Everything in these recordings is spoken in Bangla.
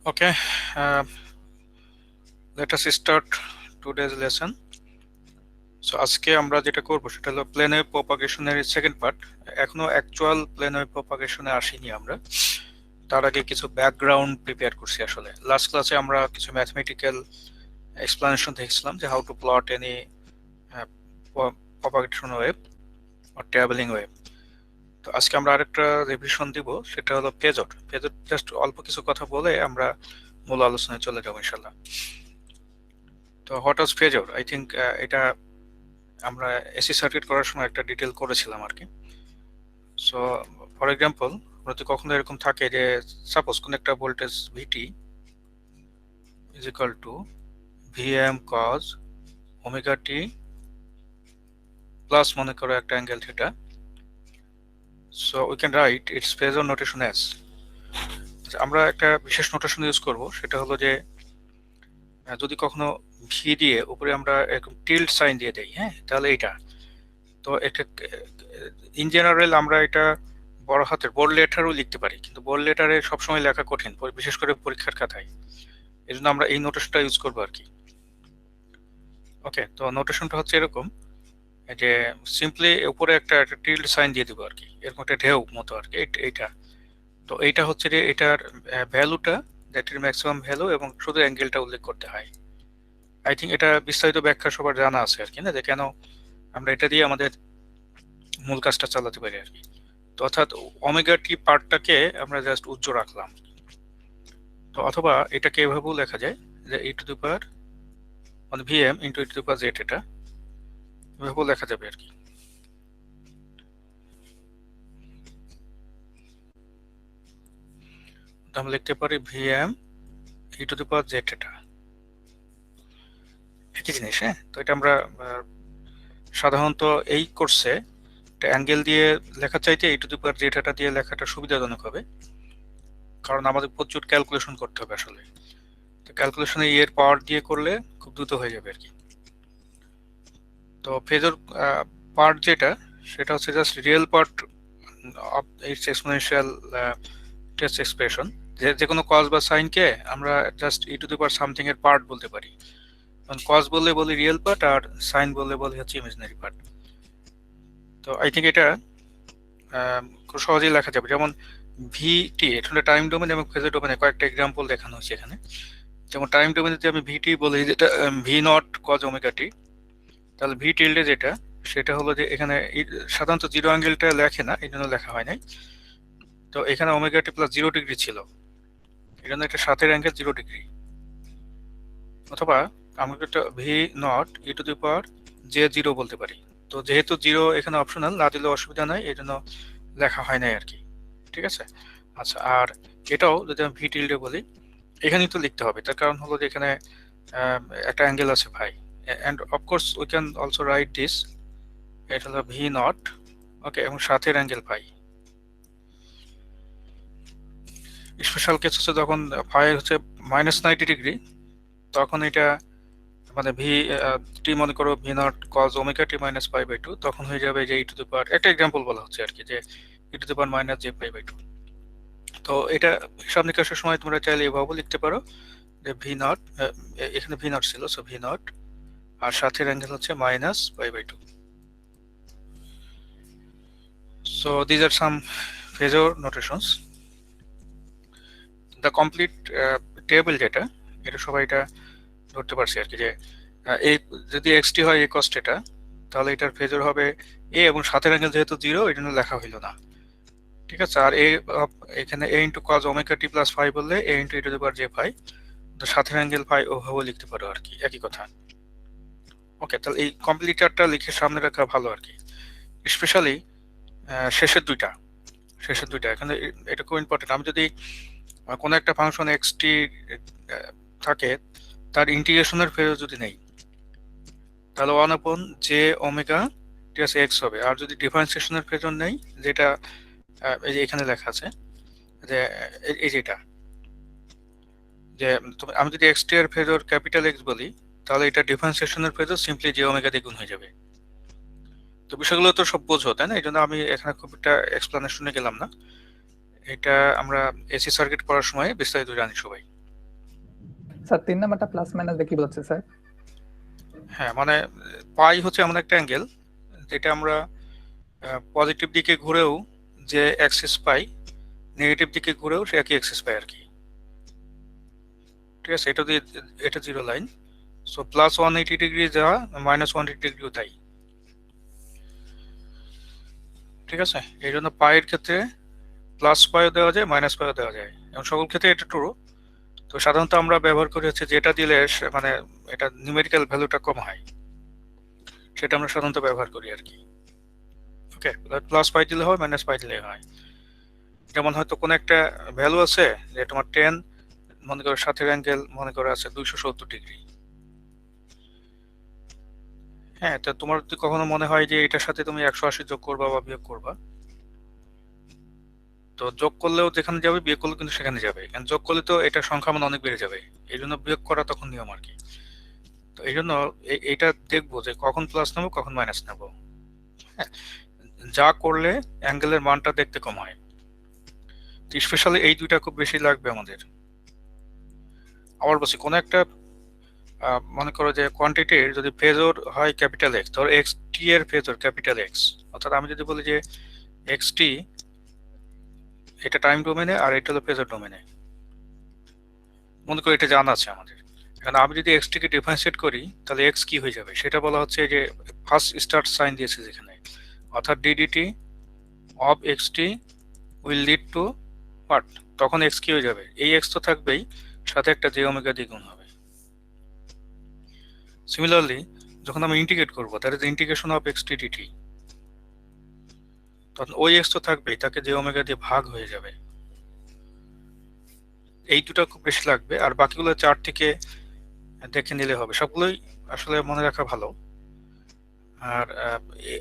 Okay, uh, let us start today's lesson. So আজকে আমরা যেটা করব সেটা হলো প্লেন ওয়েভ প্রপাগেশনের সেকেন্ড পার্ট। এখনো অ্যাকচুয়াল প্লেন ওয়েভ প্রপাগেশনে আসিনি আমরা। তার আগে কিছু ব্যাকগ্রাউন্ড প্রিপেয়ার করছি। আসলে লাস্ট ক্লাসে আমরা কিছু ম্যাথমেটিক্যাল এক্সপ্লানেশন দেখছিলাম যে how to plot any propagation wave or travelling wave. তো আজকে আমরা আরেকটা রিভিশন দিব, সেটা হলো ফেজর। জাস্ট অল্প কিছু কথা বলে আমরা মূল আলোচনায় চলে যাবো ইনশাল্লাহ। তো what was phasor, I think এটা আমরা এসি সার্কিট করার সময় একটা ডিটেল করেছিলাম আর কি। সো ফর এক্সাম্পল, যদি কখনো এরকম থাকে যে সাপোজ কোন একটা voltage VT is equal to VM cos omega T plus মনে করো একটা angle theta, so we can write its phasor notation as. আমরা একটা বিশেষ নোটেশন ইউজ করব, সেটা হলো যে যদি কখনো ভি দিয়ে উপরে আমরা এরকম টিল্ট সাইন দিয়ে দেই, হ্যাঁ, তাহলে এটা তো এটা ইন জেনারেল আমরা এটা বড় হাতের বোল্ড লেটারও লিখতে পারি, কিন্তু বোল্ড লেটারে সবসময় লেখা কঠিন, বিশেষ করে পরীক্ষার খাতায়। এই জন্য আমরা এই নোটেশনটা ইউজ করবো আর কি। ওকে, তো নোটেশনটা হচ্ছে এরকম যে সিম্পলি উপরে একটা টিল্ড সাইন দিয়ে দিব আর কি, এরকম একটা ঢেউ মতো আর কি এইটা। তো এইটা হচ্ছে যে এটার ভ্যালুটা, দ্যাট এর ম্যাক্সিমাম ভ্যালু, এবং শুধু অ্যাঙ্গেলটা উল্লেখ করতে হয়। আই থিঙ্ক এটা বিস্তারিত ব্যাখ্যা সবার জানা আছে আর কি, না, যে কেন আমরা এটা দিয়ে আমাদের মূল কাজটা চালাতে পারি আর কি। তো অর্থাৎ ওমেগা টি পার্টটাকে আমরা জাস্ট উজ্জ্ব রাখলাম। তো অথবা এটাকে এভাবেও লেখা যায় যে ই টু দি পাওয়ার মানে VM into E to the power Z, এটা এভাবেও লেখা যাবে আর কি। আমরা লিখতে পারি VM E to the power Z, এটা একই জিনিস। হ্যাঁ, তো এটা আমরা সাধারণত এই কোর্সে অ্যাঙ্গেল দিয়ে লেখা চাইতে ই টু দি পাওয়ার জেড এটা দিয়ে লেখাটা সুবিধাজনক হবে, কারণ আমাদের প্রচুর ক্যালকুলেশন করতে হবে আসলে। তো ক্যালকুলেশনে এর পাওয়ার দিয়ে করলে খুব দ্রুত হয়ে যাবে আর কি। তো ফেজর পার্ট যেটা, সেটা হচ্ছে just real part of its exponential test expression. যে কোনো কজ বা সাইনকে আমরা just E to the power something এর পার্ট বলতে পারি। কজ বললে বলি রিয়েল পার্ট, আর সাইন বললে বলি হচ্ছে ইমাজিনারি পার্ট। তো আই থিঙ্ক এটা খুব সহজেই লেখা যাবে। যেমন ভিটি, এটা টাইম ডোমেন এবং ফেজর ডোমেনে কয়েকটা এক্সাম্পল দেখানো হচ্ছে এখানে। যেমন টাইম ডোমেনে যদি আমি ভিটি বলি, যেটা ভি নট কজ ওমেগা টি, তাহলে ভি টিল্ডে যেটা, সেটা হলো যে এখানে সাধারণত জিরো অ্যাঙ্গেলটা লেখে না, এই জন্য লেখা হয় নাই। তো এখানে ওমেগা টি প্লাস 0 ডিগ্রি ছিল, এই জন্য এটা সাথের অ্যাঙ্গেল 0 ডিগ্রি। অথবা আমি একটা V naught E to the power J 0 বলতে পারি। তো যেহেতু 0 এখানে অপশনাল, না দিলে অসুবিধা নাই, এই জন্য লেখা হয় নাই আর কি। ঠিক আছে। আচ্ছা, আর এটাও যদি আমি ভি টিল্ডে বলি, এখানেই তো লিখতে হবে, তার কারণ হলো যে এখানে একটা অ্যাঙ্গেল আছে ভাই, and of course we can also right this, এটা হলো ভি নট, ওকে, এবং সাথের অ্যাঙ্গেল ফাই। স্পেশাল কেস হচ্ছে যখন ফাই হচ্ছে -90 ডিগ্রি, তখন এটা মানে ভি টি মনে করো V naught cos omega T minus pi by two, তখন হয়ে যাবে যে ই টু দি পাওয়ার, একটা এক্সাম্পল বলা হচ্ছে আর কি, যে E to the power minus J pi by two. তো এটা হিসাব নিকাশের সময় তোমরা চাইলে এভাবেও লিখতে পারো যে ভি নট, এখানে ভি নট ছিল, সো ভি নট, আর সাথের অ্যাঙ্গেল হচ্ছে minus pi by two. So these are some phasor notations. The complete table যেটা, এটা সবাই এটা ধরতে পারছি আর কি, যে এই যদি এক্সটি হয় এ কস্ট এটা, তাহলে এটার ফেজর হবে এ, এবং সাথের অ্যাঙ্গেল যেহেতু 0 এই জন্য লেখা হইল না। ঠিক আছে। আর এ এখানে A into cos omega T plus phi বললে A into E to the power J phi, তো সাথের অ্যাঙ্গেল ফাই ওভাবে লিখতে পারো আর কি, একই কথা। ওকে, তাহলে এই কমপ্লিটারটা লিখে সামনে রাখা ভালো আর কি, স্পেশালি শেষের দুইটা এখানে, এটা খুব ইম্পর্টেন্ট। আমি যদি কোনো একটা ফাংশন এক্সটি থাকে, তার ইন্টিগ্রেশনের ফেরত যদি নেই, তাহলে 1 / জে ওমেগা ঠিক আছে এক্স হবে। আর যদি ডিফারেন্সিয়েশনের ফেরত নেই, যেটা এই যে এখানে লেখা আছে, যে এই যেটা, যে আমি যদি এক্সটি এর ফেরত ক্যাপিটাল এক্স বলি, তাহলে এটা ডিফারেন্সিয়েশনের ফেরত সিম্পলি জে ওমেগা দিয়ে গুণ হয়ে যাবে। তো বিষয়গুলো তো সব বোঝো, তাই না? এই জন্য আমি এখানে খুব একটা এক্সপ্লেনেশনে গেলাম না, এটা আমরা এসি সার্কিট পড়ার সময় বিস্তারিত জানি সবাই। স্যার 3 নাম্বারটা প্লাস মাইনাস দিয়ে কি বোঝাচ্ছে স্যার? হ্যাঁ, মানে পাই হচ্ছে এমন একটা অ্যাঙ্গেল যেটা আমরা পজিটিভ দিকে ঘুরেও যে অ্যাক্সিস পাই, নেগেটিভ দিকে ঘুরেও সে একই অ্যাক্সিস পাই আর কি। ঠিক আছে, এটা zero line. So plus 180 degree যা, -180 ডিগ্রিও তাই। ঠিক আছে, এই জন্য পায়ের ক্ষেত্রে প্লাস পাইও দেওয়া যায়, মাইনাস পাইও দেওয়া যায়, এবং সকল ক্ষেত্রে এটা ট্রু। তো সাধারণত আমরা ব্যবহার করি হচ্ছে যেটা দিলে মানে এটা নিউমেরিক্যাল ভ্যালুটা কম হয়, সেটা আমরা সাধারণত ব্যবহার করি আর কি। ওকে, প্লাস পাই দিলে হয়, মাইনাস পাই দিলে হয়। যেমন হয়তো কোনো একটা ভ্যালু আছে যে তোমার 10, মনে করো সাথের অ্যাঙ্গেল মনে করো আছে 270 ডিগ্রি। হ্যাঁ, তো তোমার যদি কখনো মনে হয় যে এটার সাথে তুমি 180 যোগ করবা বা বিয়োগ করবা, তো যোগ করলেও যেখানে যাবে, বিয়োগ করলেও কিন্তু সেখানে যাবে, কারণ যোগ করলে তো এটার সংখ্যা মান অনেক বেড়ে যাবে, এই জন্য বিয়োগ করা তখন নিয়ম আর কি। তো এই জন্য এইটা দেখবো যে কখন প্লাস নেবো কখন মাইনাস নেবো। হ্যাঁ, যা করলে অ্যাঙ্গেলের মানটা দেখতে কম হয়, স্পেশালি এই দুইটা খুব বেশি লাগবে আমাদের। আবার বলছি, কোনো একটা মনে করো যে কোয়ান্টিটির যদি ফেজর হয় ক্যাপিটাল এক্স, ধরো এক্স টি এর ফেজর ক্যাপিটাল এক্স, অর্থাৎ আমি যদি বলি যে এক্স টি এটা টাইম ডোমেনে আর এটা হলো ফেজর ডোমেনে, মনে করি এটা জানা আছে আমাদের। এখন আমি যদি এক্স টিকে ডিফারেন্সিয়েট করি তাহলে এক্স কি হয়ে যাবে, সেটা বলা হচ্ছে যে ফার্স্ট স্টার্ট সাইন দিয়েছে যেখানে, অর্থাৎ DDT of X T will lead to what, তখন এক্স কি হয়ে যাবে, এই এক্স তো থাকবেই, সাথে একটা জে ওমেগা দিয়ে গুণ হবে। সিমিলারলি যখন আমি ইন্টিগ্রেট করবো, that is integration of X T DT, তখন ওই এক্স তো থাকবেই, তাকে জে ওমেগা দিয়ে ভাগ হয়ে যাবে। এই দুটো খুব বেশি লাগবে, আর বাকিগুলো চার্ট থেকে দেখে নিলে হবে, সবগুলোই আসলে মনে রাখা ভালো। আর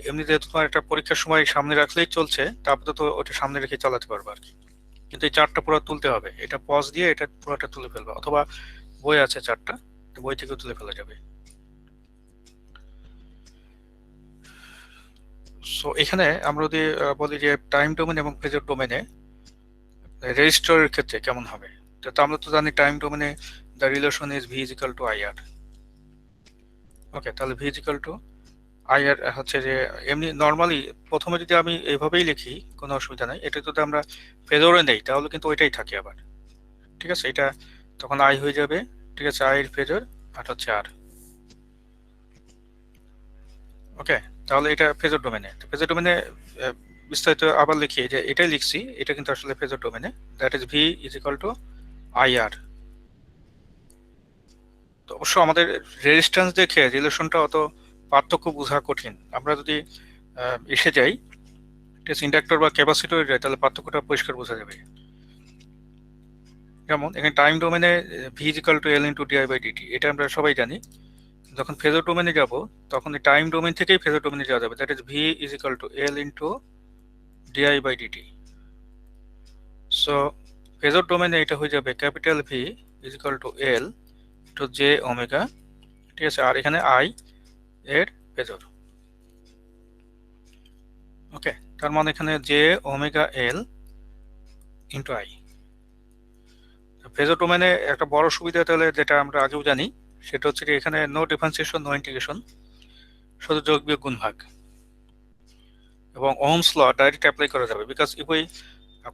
এমনিতে তোমার একটা পরীক্ষার সময় সামনে রাখলেই চলছে, তারপরে তো ওটা সামনে রেখে চালাতে পারবে আর কি। কিন্তু এই চার্টটা পুরো তুলতে হবে, এটা পজ দিয়ে এটা পুরোটা তুলে ফেলবে, অথবা বই আছে চার্টটা, বই থেকে তুলে ফেলা যাবে। সো এখানে আমরা যদি বলি যে টাইম ডোমেন এবং ফেজর ডোমেনে রেজিস্টারের ক্ষেত্রে কেমন হবে, তো আমরা তো জানি টাইম ডোমেনে the relation is V is equal to I R. Okay, তাহলে V is equal to I R হচ্ছে যে এমনি নর্মালি প্রথমে যদি আমি এইভাবেই লিখি কোনো অসুবিধা নেই, এটা যদি আমরা ফেজরে নেই তাহলে কিন্তু ওইটাই থাকে আবার। ঠিক আছে, এটা তখন আই হয়ে যাবে। ঠিক আছে, আই এর ফেজর আর হচ্ছে আর। ওকে, তাহলে এটা ফেজর ডোমেনে, ফেজর ডোমেনে বিস্তারিত আবার লিখি যে এটাই লিখছি, এটা কিন্তু আসলে ফেজর ডোমেনে, that is V is equal to I R. তো অবশ্য আমাদের রেজিস্ট্যান্স দেখে রিলেশনটা অত পার্থক্য বোঝা কঠিন, আমরা যদি এসে যাই ঠিক আছে ইন্ডাক্টর বা ক্যাপাসিটরে যাই তাহলে পার্থক্যটা পরিষ্কার বোঝা যাবে। যেমন এখানে টাইম ডোমেনে V is equal to L into DI by DT, এটা আমরা সবাই জানি। যখন ফেজর ডোমেনে যাব তখন এই টাইম ডোমেন থেকেই ফেজর ডোমেনে যাওয়া যাবে, that is V is equal to L into DI by DT. So phasor ডোমেনে এটা হয়ে যাবে capital V is equal to L to J omega. ঠিক আছে, আর এখানে আই এর ফেজর। ওকে, তার মানে এখানে J omega L into I. Phasor ডোমেনে একটা বড় সুবিধা তাহলে যেটা আমরা আগেও জানি, সেটা হচ্ছে কি এখানে নো ডিফারেন্সিয়েশন নো ইন্টিগ্রেশন, শুধু যোগ বিয়োগ গুণ ভাগ, এবং ওহমস ল ডাইরেক্ট অ্যাপ্লাই করা যাবে, because if we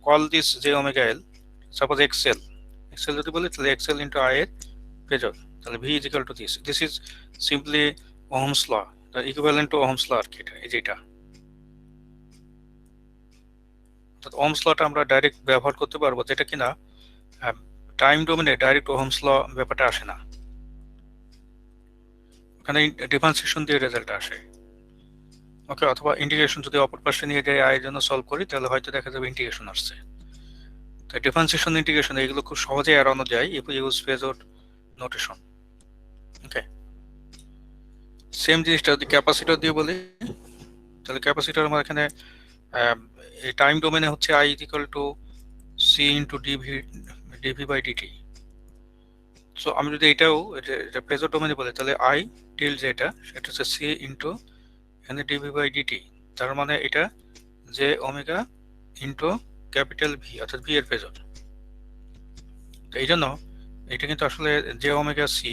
call this J omega L, suppose XL, XL যদি বলি তাহলে এক্সেল ইন্টু আই এর ফেজর, তাহলে V is equal to this, this is simply Ohm's law, the equivalent to Ohm's law আর কি, এটা এই যেটা। অর্থাৎ ওহমস লটা আমরা ডাইরেক্ট ব্যবহার করতে পারবো, যেটা কিনা টাইম ডোমেনে ডাইরেক্ট ওহমস ল ব্যাপারটা আসে না, ওখানে ডিফারেন্সিয়েশন দিয়ে রেজাল্ট আসে। ওকে, অথবা ইন্টিগ্রেশন যদি অপর পাশে নিয়ে যাই আয়ের জন্য সলভ করি তাহলে হয়তো দেখা যাবে ইন্টিগ্রেশন আসছে। তো ডিফারেন্সিয়েশন ইন্টিগ্রেশন এগুলো খুব সহজে এড়ানো যায় if you use phasor notation. Okay, same জিনিসটা যদি ক্যাপাসিটর দিয়ে বলি তাহলে ক্যাপাসিটর আমার এখানে এই টাইম ডোমেনে হচ্ছে I equal to C into DV by DT. So আমি যদি এটাও এটা ফেজর ডোমেনে বলি তাহলে আই টিল যেটা সেটা হচ্ছে সি ইন্টু এখানে ডিভি বাই ডিটি, তার মানে এটা J omega into capital V, অর্থাৎ ভি এর ফেজর। তো এই জন্য এটা কিন্তু আসলে J omega C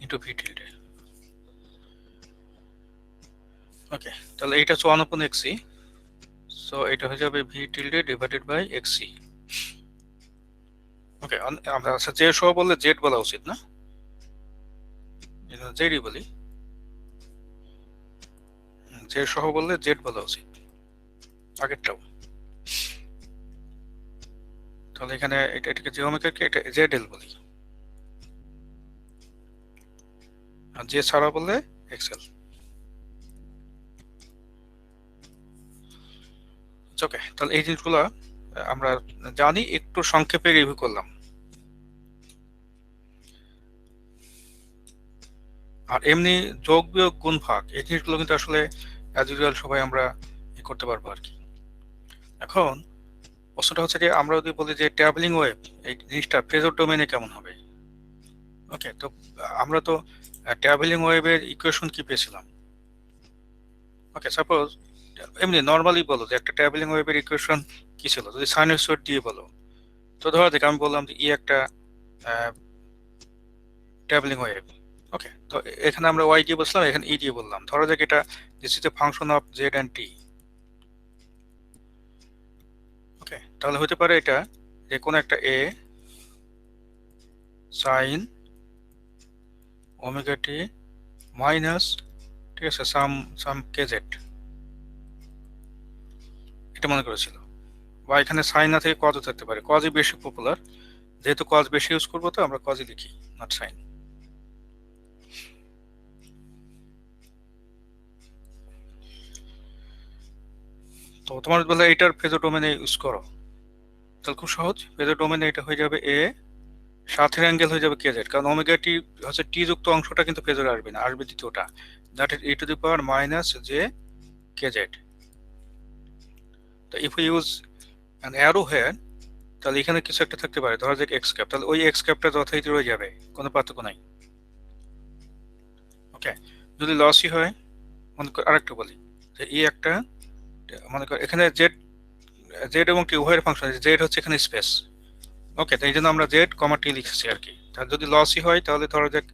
into V tilde. Okay, তাহলে এটা হচ্ছে 1/xc, সো এটা হয়ে যাবে V tilde divided by XC. Okay, আমরা আচ্ছা জে সহ বললে জেড বলা উচিত না, জেডই বলি। জে সহ বললে জেড বলা উচিত আগেরটাও। তাহলে এখানে এটাকে জে ওমেগাকে এটা জেড এল বলি, আর জে ছাড়া বললে এক্সেল। ওকে, তাহলে এই জিনিসগুলো আমরা জানি, একটু সংক্ষেপে রিভিউ করলাম। আর এমনি যোগ বিয়োগ গুণ ভাগ এই জিনিসগুলো কিন্তু আসলে অ্যাজ ইউজুয়াল সবাই আমরা করতে পারবো আর কি। এখন প্রশ্নটা হচ্ছে যে আমরা যদি বলি যে ট্রাভেলিং ওয়েভ এই জিনিসটা ফেজর ডোমেনে কেমন হবে। ওকে, তো আমরা তো ট্রাভেলিং ওয়েভের ইকুয়েশন কি পেয়েছিলাম। ওকে, সাপোজ এমনি নর্মালি বলো যে একটা ট্রাভেলিং ওয়েভের ইকুয়েশন কি ছিল, যদি সাইনোসয়েড দিয়ে বলো। তো ধরো দেখ আমি বললাম যে ই একটা ট্রাভেলিং ওয়েভ। ওকে, তো এখানে আমরা ওয়াই দিয়ে বসলাম, এখানে ই দিয়ে বললাম। ধরো যাক এটা this is a function of Z and T. Okay, তাহলে হতে পারে এটা যে কোনো একটা A sine omega T minus, ঠিক আছে, সাম কে জেড, এটা মনে করেছিল। বা এখানে সাইন না থেকে কজও থাকতে পারে, কজই বেশি পপুলার, যেহেতু কজ বেশি ইউজ করবো তো আমরা কজই লিখি, নট সাইন। তো তোমার বলে এটার ফেজর ডোমেনে ইউজ করো, তাহলে খুব সহজ। ফেজর ডোমেনে এটা হয়ে যাবে এ, সাথের অ্যাঙ্গেল হয়ে যাবে কে জেড, কারণ ওমেগা টি হচ্ছে টি যুক্ত অংশটা কিন্তু ফেজরে আসবে না, আসবে দ্বিতীয়টা, that is E to the power minus J K Z. তো if you use an arrow here, তাহলে এখানে কিছু একটা থাকতে পারে, ধরা যাক এক্স ক্যাপ, তাহলে ওই এক্স ক্যাপটা যথারীতি রয়ে যাবে, কোনো পার্থক্য নাই। ওকে, যদি লসই হয়, মনে কর আরেকটা বলি যে ই একটা, মনে কর এখানে জেড জেড এবং টি উভয়ের ফাংশন, জেড হচ্ছে এখানে স্পেস। ওকে, তো এই জন্য আমরা জেড কমা টি লিখেছি আর কি। তাহলে যদি লসই হয় তাহলে ধরো যাক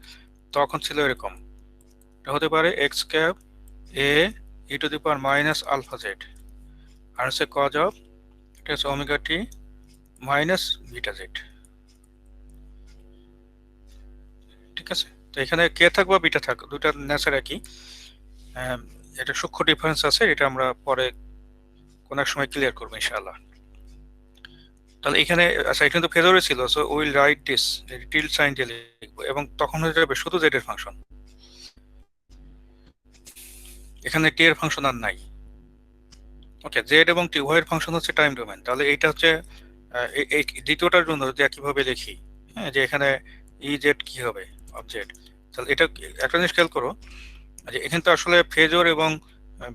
তখন ছিল এরকম, এটা হতে পারে X cap A E to the power minus alpha Z, আর হচ্ছে কজ অফ, এটা হচ্ছে ওমেগা টি মাইনাস বিটা জেড। ঠিক আছে, তো এখানে কে থাক বা বিটা থাক দুইটা নেচার একই। এটা সূক্ষ্ম ডিফারেন্স আছে, এটা আমরা পরে কোনো এক সময় ক্লিয়ার করবো ইনশাআল্লাহ। তাহলে এখানে আচ্ছা এটা কিন্তু ফেজরে ছিল, so will write this tilde sign দিয়ে লিখবো, এবং তখন হয়ে যাবে শুধু জেড এর ফাংশন, এখানে টি এর ফাংশন আর নাই। ওকে, জেড এবং টি উভয়ের ফাংশন হচ্ছে টাইম ডোমেন। তাহলে এইটা হচ্ছে এই দ্বিতীয়টার জন্য যদি একইভাবে লিখি, হ্যাঁ, যে এখানে ই জেড কি হবে অফ জেড। তাহলে এটা একটা জিনিস খেয়াল করো যে এখানে তো আসলে ফেজর এবং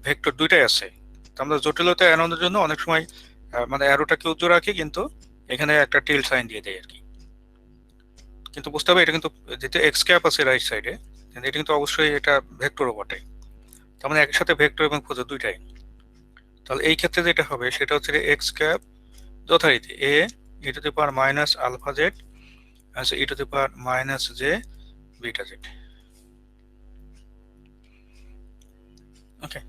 ভেক্টর দুইটাই আছে। তো আমরা জটিলতা এড়ানোর জন্য অনেক সময় মানে অ্যারোটাকে উজ্জ্বল রাখি, কিন্তু এখানে একটা টিল্ড সাইন দিয়ে দেয় আর কি। কিন্তু বুঝতে হবে এটা কিন্তু যেহেতু এক্স ক্যাপ আছে রাইট সাইডে, এটা কিন্তু অবশ্যই এটা ভেক্টরও বটে, তার মানে একসাথে ভেক্টর এবং ফেজর দুইটাই। তাহলে এই ক্ষেত্রে যেটা হবে সেটা হচ্ছে এক্স ক্যাপ যথারীতি A E to the power minus alpha Z আছে E to the power minus J beta Z. Okay,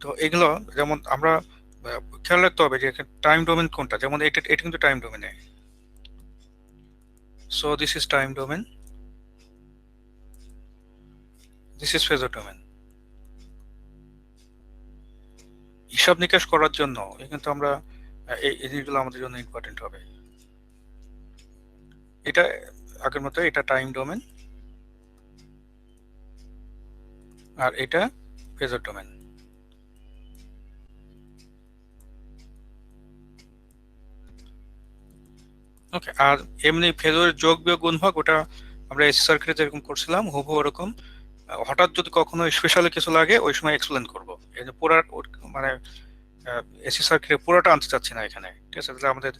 তো এগুলো যেমন আমরা খেয়াল রাখতে হবে যে টাইম ডোমেন কোনটা, যেমন এটা এটা কিন্তু টাইম ডোমেনে, so this is time domain, this is phasor domain. হিসাব নিকাশ করার জন্য কিন্তু আমরা এই জিনিসগুলো আমাদের জন্য ইম্পর্টেন্ট হবে। এটা আগের মতো এটা টাইম ডোমেন, আর এটা ফেজর ডোমেন। ওকে, আর এমনি ফেজরের যোগ বিয়োগ গুণভাগ ওটা আমরা এসি সার্কিটে যেরকম করছিলাম হুবহু ওরকম। হঠাৎ যদি কখনো স্পেশালি কিছু লাগে ওই সময় এক্সপ্লেন করবো, এই যে পুরা মানে এসি সার্কিটে পুরোটা আনতে চাচ্ছি না এখানে, ঠিক আছে, তাহলে আমাদের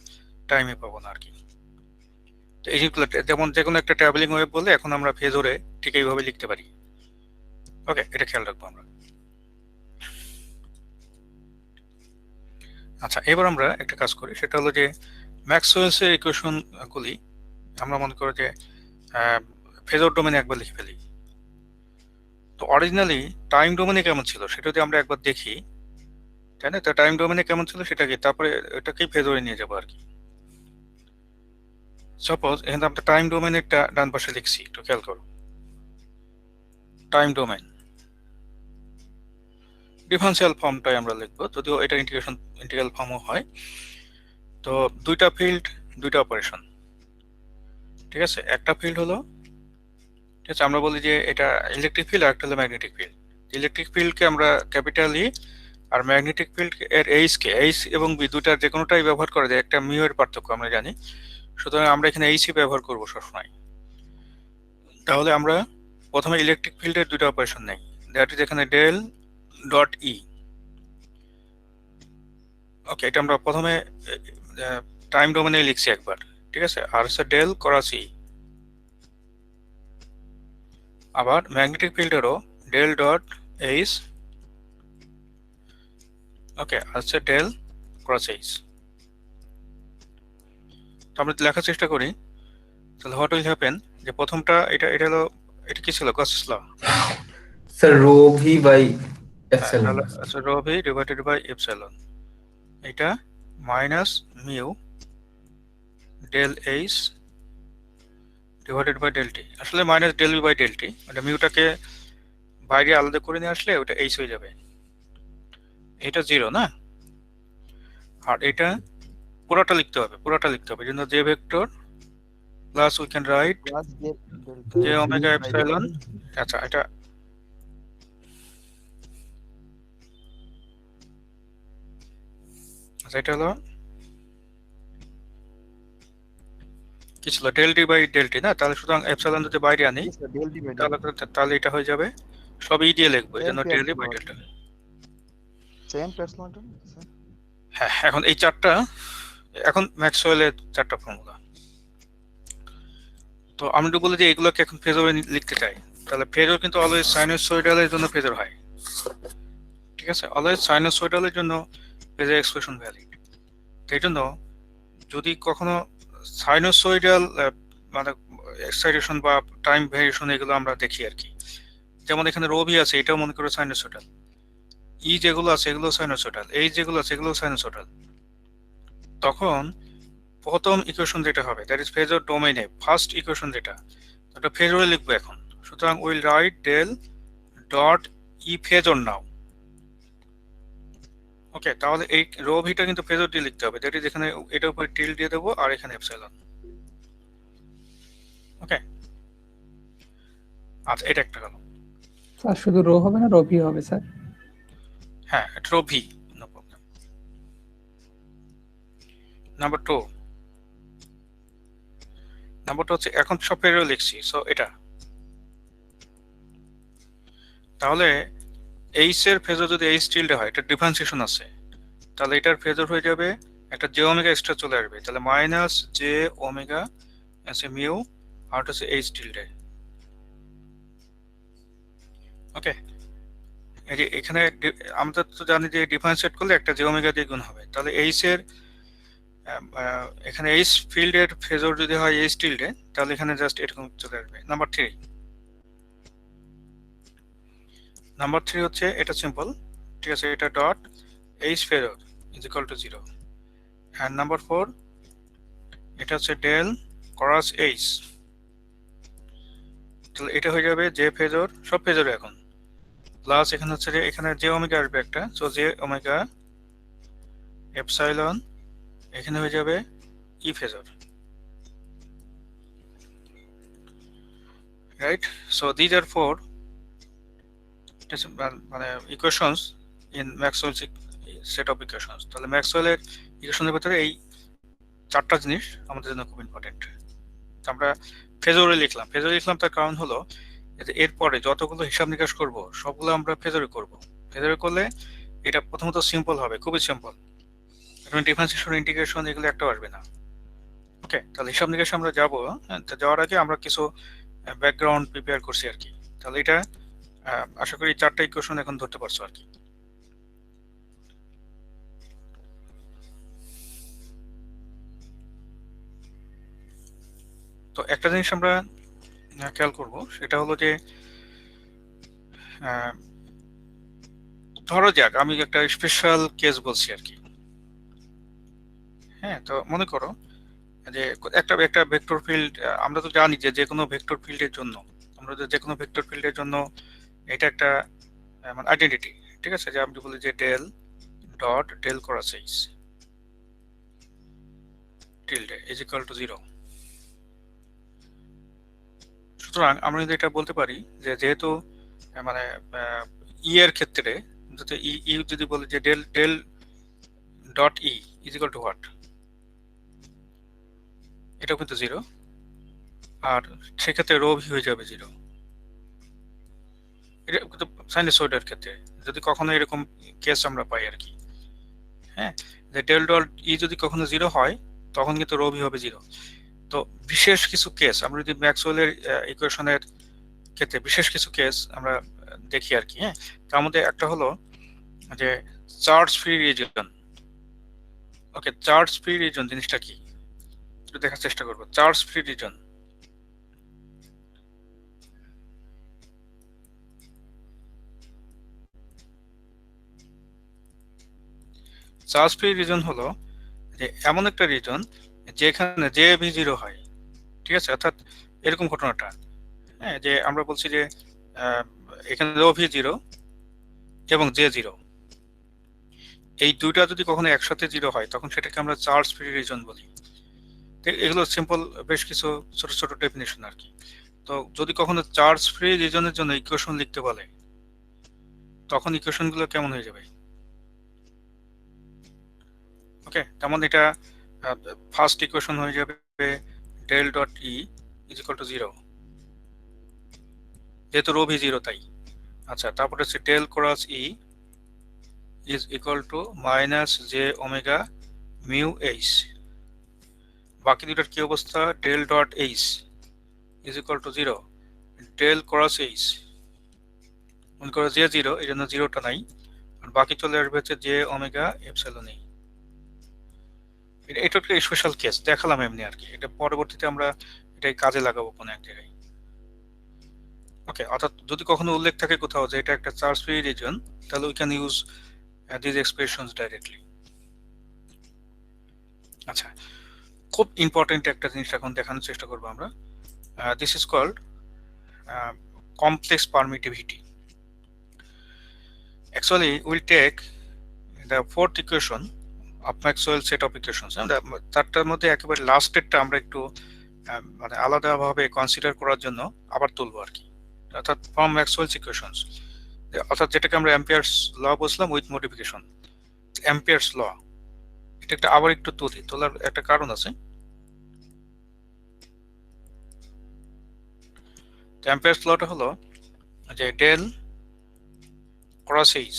টাইমে পাবো না আর কি। তো এই জিনিসগুলো যেমন যে কোনো একটা ট্রাভেলিং ওয়েভ বললে এখন আমরা ফেজরে ঠিক এইভাবে লিখতে পারি। ওকে, এটা খেয়াল রাখবো আমরা। আচ্ছা, এবার আমরা একটা কাজ করি, সেটা হলো যে ম্যাক্সওয়েলস এর ইকুয়েশন গুলি আমরা মনে করি যে ফেজর ডোমেনে একবার লিখে ফেলি। তো অরিজিনালি টাইম ডোমেনে কেমন ছিল সেটা যদি আমরা একবার দেখি, তাই না? তো টাইম ডোমেনে কেমন ছিল সেটাকে তারপরে এটাকেই ফেজরে নিয়ে যাবো আর কি। সাপোজ এখানে আমরা টাইম ডোমেনেরটা ডান পাশে লিখছি, একটু খেয়াল করো। টাইম ডোমেন ডিফারেন্সিয়াল ফর্মটাই আমরা লিখবো, যদিও এটা ইন্টিগ্রাল ফর্মও হয়। তো দুইটা ফিল্ড, দুইটা অপারেশন, ঠিক আছে? একটা ফিল্ড হলো, ঠিক আছে, আমরা বলি যে এটা ইলেকট্রিক ফিল্ড আর একটা হলো ম্যাগনেটিক ফিল্ড। ইলেকট্রিক ফিল্ডকে আমরা ক্যাপিটাল ই আর ম্যাগনেটিক ফিল্ড এর এইচ এবং বি দুটার যে কোনোটাই ব্যবহার করা যায়, একটা মিউ এর পার্থক্য আমরা জানি, সুতরাং আমরা এখানে এইচই ব্যবহার করবো সবসময়। তাহলে আমরা প্রথমে ইলেকট্রিক ফিল্ডের দুটো অপারেশন নেই, দ্যাট ইজ এখানে ডেল ডট ই। ওকে, এটা আমরা প্রথমে টাইম ডোমেনে লিখছি একবার, ঠিক আছে, আর হচ্ছে ডেল ক্রস ই। আবার ম্যাগনেটিক ফিল্ডেরও ডেল ডট এইচ, ওকে, আর হচ্ছে ডেল ক্রস এইচ। তো আমরা লেখার চেষ্টা করি, তাহলে হোয়াট উইল হ্যাপেন, যে প্রথমটা এটা এটা হলো, এটা কি ছিল, Gauss's law. Sir rho V by হ্যাঁ, এপসাইলন। তাহলে আচ্ছা rho V divided by epsilon, এটা minus mu del H divided by del T. আসলে minus del B by del T, মানে মিউটাকে বাইরে আলাদা করে নিয়ে আসলে ওটা এইচ হয়ে যাবে। এটা জিরো না, আর এটা পুরোটা লিখতে হবে, এই জন্য J vector plus we can write plus delta J V omega by epsilon. আচ্ছা, এটা আচ্ছা এটা হলো কি ছিল, del D by del T না? তাহলে সুতরাং এপসাইলন যদি বাইরে আনি yes, sir, del D by del তাহলে তাহলে এটা হয়ে যাবে, সব ই দিয়ে লিখবো, এই জন্য Same del D to by epsilon. Delta. Same to epsilon, sir. হ্যাঁ, এখন এই চারটা, এখন ম্যাক্সওয়েলের চারটা ফর্মুলা। তো আমি তো বলি যে এগুলোকে এখন ফেজরে লিখতে চাই, তাহলে ফেজর কিন্তু অলওয়েজ সাইনোসয়েডালের জন্য ফেজর হয়, ঠিক আছে? অলওয়েজ সাইনোসয়েডালের জন্য ফেজর এক্সপ্রেশন ভ্যালিড। এই জন্য যদি কখনো সাইনোসয়েডাল মানে এক্সাইটেশন বা টাইম ভেরিয়েশন এগুলো আমরা দেখি আর কি, যেমন এখানে রো ভি আছে, এটাও মনে করো সাইনোসয়েডাল, ই যেগুলো আছে এগুলো সাইনোসয়েডাল, এই যেগুলো আছে এগুলো সাইনোসয়েডাল, তখন প্রথম ইকুয়েশন যেটা হবে দ্যাট ইজ ফেজর ডোমেইনে ফার্স্ট ইকুয়েশন যেটা, ওটা ফেজরে লিখবো এখন। সুতরাং will write del dot E phasor now. Okay, তাহলে এই রো ভিটা কিন্তু ফেজর দিয়ে লিখতে হবে, দ্যাট ইজ এখানে এটার উপরে টিল দিয়ে দেবো আর এখানে এপসাইলন। ওকে, আচ্ছা এটা একটা গেল। স্যার শুধু রো হবে না, রো ভি হবে স্যার? হ্যাঁ, এটা rho V, no problem. Number two হচ্ছে এখন সব ফেজরে লিখছি, সো এটা তাহলে এইচ এর ফেজর যদি এইচ টিল্ডে হয়, এটা ডিফারেন্সিয়েশন আছে, তাহলে এটার ফেজর হয়ে যাবে একটা জে ওমেগা এক্সট্রা চলে আসবে, তাহলে মাইনাস জে ওমেগা আছে মিউ আর হচ্ছে এইচ টিল্ডে। ওকে, এই যে এখানে আমরা তো জানি যে ডিফারেন্সিয়েট করলে একটা জে ওমেগা দিয়ে গুণ হবে, তাহলে এইচ এর এখানে এইচ ফিল্ডের ফেজর যদি হয় এইচ টিল্ডে, তাহলে এখানে জাস্ট এরকম চলে আসবে। নাম্বার থ্রি হচ্ছে এটা সিম্পল, ঠিক আছে, এটা dot H phasor is equal to 0। And number four এটা হচ্ছে ডেল ক্রস এইচ, তাহলে এটা হয়ে যাবে জে ফেজর, সব ফেজরে এখন, প্লাস এখানে হচ্ছে যে এখানে জে ওমেগা আসবে একটা, সো জে ওমেগা এপসাইলন, এখানে হয়ে যাবে E phasor, right? So these are four মানে equations in Maxwell's set of equations. তাহলে ম্যাক্সওয়েলের ইকুয়েশনের ভিতরে এই চারটা জিনিস আমাদের জন্য খুব ইম্পর্টেন্ট। আমরা ফেজরে লিখলাম তার কারণ হলো যে এরপরে যতগুলো হিসাব নিকাশ করব সবগুলো আমরা ফেজরে করব। ফেজরে করলে এটা প্রথমত সিম্পল হবে, খুবই সিম্পল, এখন ডিফারেন্সিয়েশন ইন্টিগ্রেশন এগুলো একটা আসবে না। ওকে, তাহলে হিসাব নিকাশ আমরা যাবো, যাওয়ার আগে আমরা কিছু ব্যাকগ্রাউন্ড প্রিপেয়ার করছি আর কি। তাহলে এটা আশা করি চারটা ইকুয়েশন এখন ধরতে পারছো আর কি। তো একটা জিনিস আমরা খেয়াল করব, সেটা হলো যে আহ, ধরো যাক আমি একটা স্পেশাল কেস বলছি আর কি। হ্যাঁ, তো মনে করো যে একটা একটা ভেক্টর ফিল্ড, আমরা তো জানি যে যে কোনো ভেক্টর ফিল্ডের জন্য, আমরা যে কোনো ভেক্টর ফিল্ডের জন্য এটা একটা মানে আইডেন্টিটি, ঠিক আছে, যে আমি বলি যে del dot del cross H tilde is equal to 0। সুতরাং আমরা যদি এটা বলতে পারি যে যেহেতু মানে ই এর ক্ষেত্রে যদি ই যদি বলি যে del del dot E is equal to what, এটাও কিন্তু 0, আর সেক্ষেত্রে রো ভি হয়ে যাবে 0। এটা কিন্তু সাইনুসয়েডের ক্ষেত্রে যদি কখনো এরকম কেস আমরা পাই আর কি। হ্যাঁ, যে ডেল ডট ই যদি কখনো 0 হয় তখন কিন্তু রো ভি হবে 0। তো বিশেষ কিছু কেস আমরা যদি ম্যাক্সওয়েলের ইকুয়েশনের ক্ষেত্রে বিশেষ কিছু কেস আমরা দেখি আর কি। হ্যাঁ, তার মধ্যে একটা হলো যে চার্জ ফ্রি রিজন। ওকে, চার্জ ফ্রি রিজন জিনিসটা কি একটু দেখার চেষ্টা করবো। Charge free reason, charge free reason হলো যে এমন একটা রিজন যেখানে জে ভি 0 হয়, ঠিক আছে, অর্থাৎ এরকম ঘটনাটা, হ্যাঁ, যে আমরা বলছি যে এখানে রো ভি 0 এবং জে 0, এই দুইটা যদি কখনো একসাথে 0 হয় তখন সেটাকে আমরা চার্জ ফ্রি রিজন বলি। এগুলো সিম্পল বেশ কিছু ছোট ছোট ডেফিনেশন আর কি। তো যদি কখনো চার্জ ফ্রি রিজনের জন্য ইকুয়েশন লিখতে বলে তখন ইকুয়েশন গুলো কেমন হয়ে যাবে? ওকে, তেমন এটা ফার্স্ট ইকুয়েশন হয়ে যাবে del dot E is equal to 0, যেহেতু রো ভি 0 তাই। আচ্ছা, তারপরে হচ্ছে del cross E is equal to minus J omega mu H. বাকি দুটার কি অবস্থা? Del dot H is equal to 0, del cross H মনে করো জে 0, এই জন্য 0টা নাই, আর বাকি চলে আসবে হচ্ছে জে ওমেগা এপসাইলন ই। এটা একটা স্পেশাল কেস দেখালাম এমনি আর কি, এটা পরবর্তীতে আমরা এটাই কাজে লাগাবো কোনো এক জায়গায়। ওকে, অর্থাৎ যদি কখনো উল্লেখ থাকে কোথাও যে এটা একটা চার্জ ফ্রি রিজন, তাহলে we can use this expressions directly. আচ্ছা, খুব ইম্পর্টেন্ট একটা জিনিস এখন দেখানোর চেষ্টা করবো আমরা। This is called complex permittivity. Actually, we'll take the fourth equation of Maxwell set of equations. তারটার মধ্যে একেবারে লাস্টেরটা আমরা একটু মানে আলাদাভাবে কনসিডার করার জন্য আবার তুলবো আর কি, অর্থাৎ ফ্রম ম্যাক্সওয়েলস ইকুয়েশনস, অর্থাৎ যেটাকে আমরা অ্যাম্পিয়ার্স ল বলছিলাম উইথ মডিফিকেশন। অ্যাম্পিয়ার্স ল এটা একটা আবার একটু তোলার একটা কারণ আছে। অ্যাম্পিয়ার্স লটা হলো যে del cross H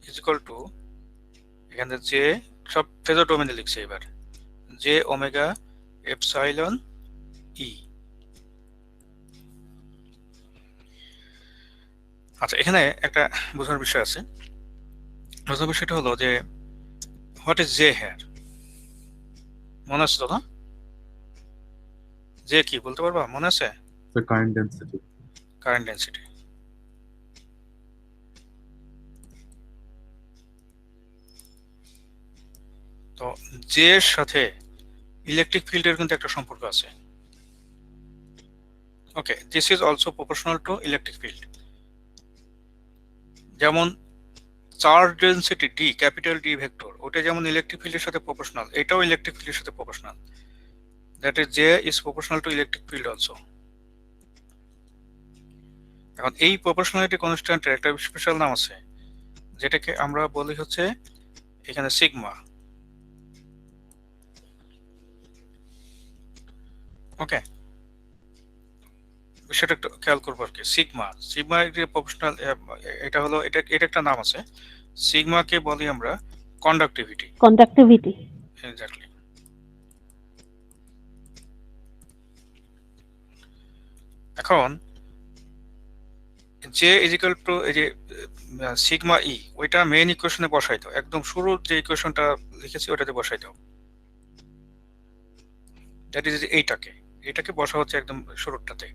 is equal to, এখানে যে সব ফেজর ডোমেনে লিখছে এবার, জে ওমেগা এপসাইলন ই। আচ্ছা, এখানে একটা বোঝার বিষয় আছে। বোঝার বিষয়টা হলো যে হোয়াট ইজ জে হেয়ার, মনে আছে তো না? জে কি বলতে পারবা, মনে আছে? The current density. Current density. তো জে এর সাথে ইলেকট্রিক ফিল্ডের কিন্তু একটা সম্পর্ক আছে। Okay, this is also proportional to electric field. যেমন charge density D, capital D vector, ওটা যেমন ইলেকট্রিক ফিল্ডের সাথে প্রপোর্শনাল, এটাও ইলেকট্রিক ফিল্ডের সাথে proportional. That is J is proportional to electric field also. এখন এই প্রপোর্শনালিটি কনস্ট্যান্টের একটা স্পেশাল নাম আছে যেটাকে আমরা বলি হচ্ছে এখানে সিগমা। ওকে, বিষয়টা একটু খেয়াল করবো আর কি। সিগমা একটি প্রপোর্শনাল, এটা হলো এটা একটা নাম আছে। সিগমাকে বলি আমরা কন্ডাক্টিভিটি। এক্স্যাক্টলি। এখন জে ইজ ইকুয়াল টু এই যে সিগমা ই, ওইটা মেইন ইকুয়েশনে বসাই দাও, একদম শুরুর যে ইকুয়েশনটা লিখেছি ওটাতে বসাই দাও। দ্যাট ইজ এটাকে বসা হচ্ছে একদম শুরুটাতে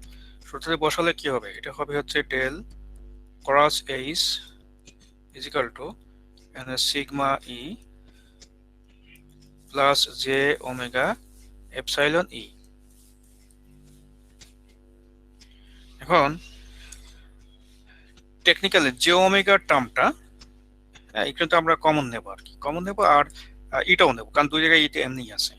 বসালে কি হবে, এটা হবে হচ্ছে del cross H is equal to sigma E plus J omega epsilon E. এখন টেকনিক্যালি জে ওমেগার টার্মটা এখানে তো আমরা কমন নেব আর কি, কমন নেব আর ইটাও নেব, কারণ দুই জায়গায় ইটা এমনি আছে।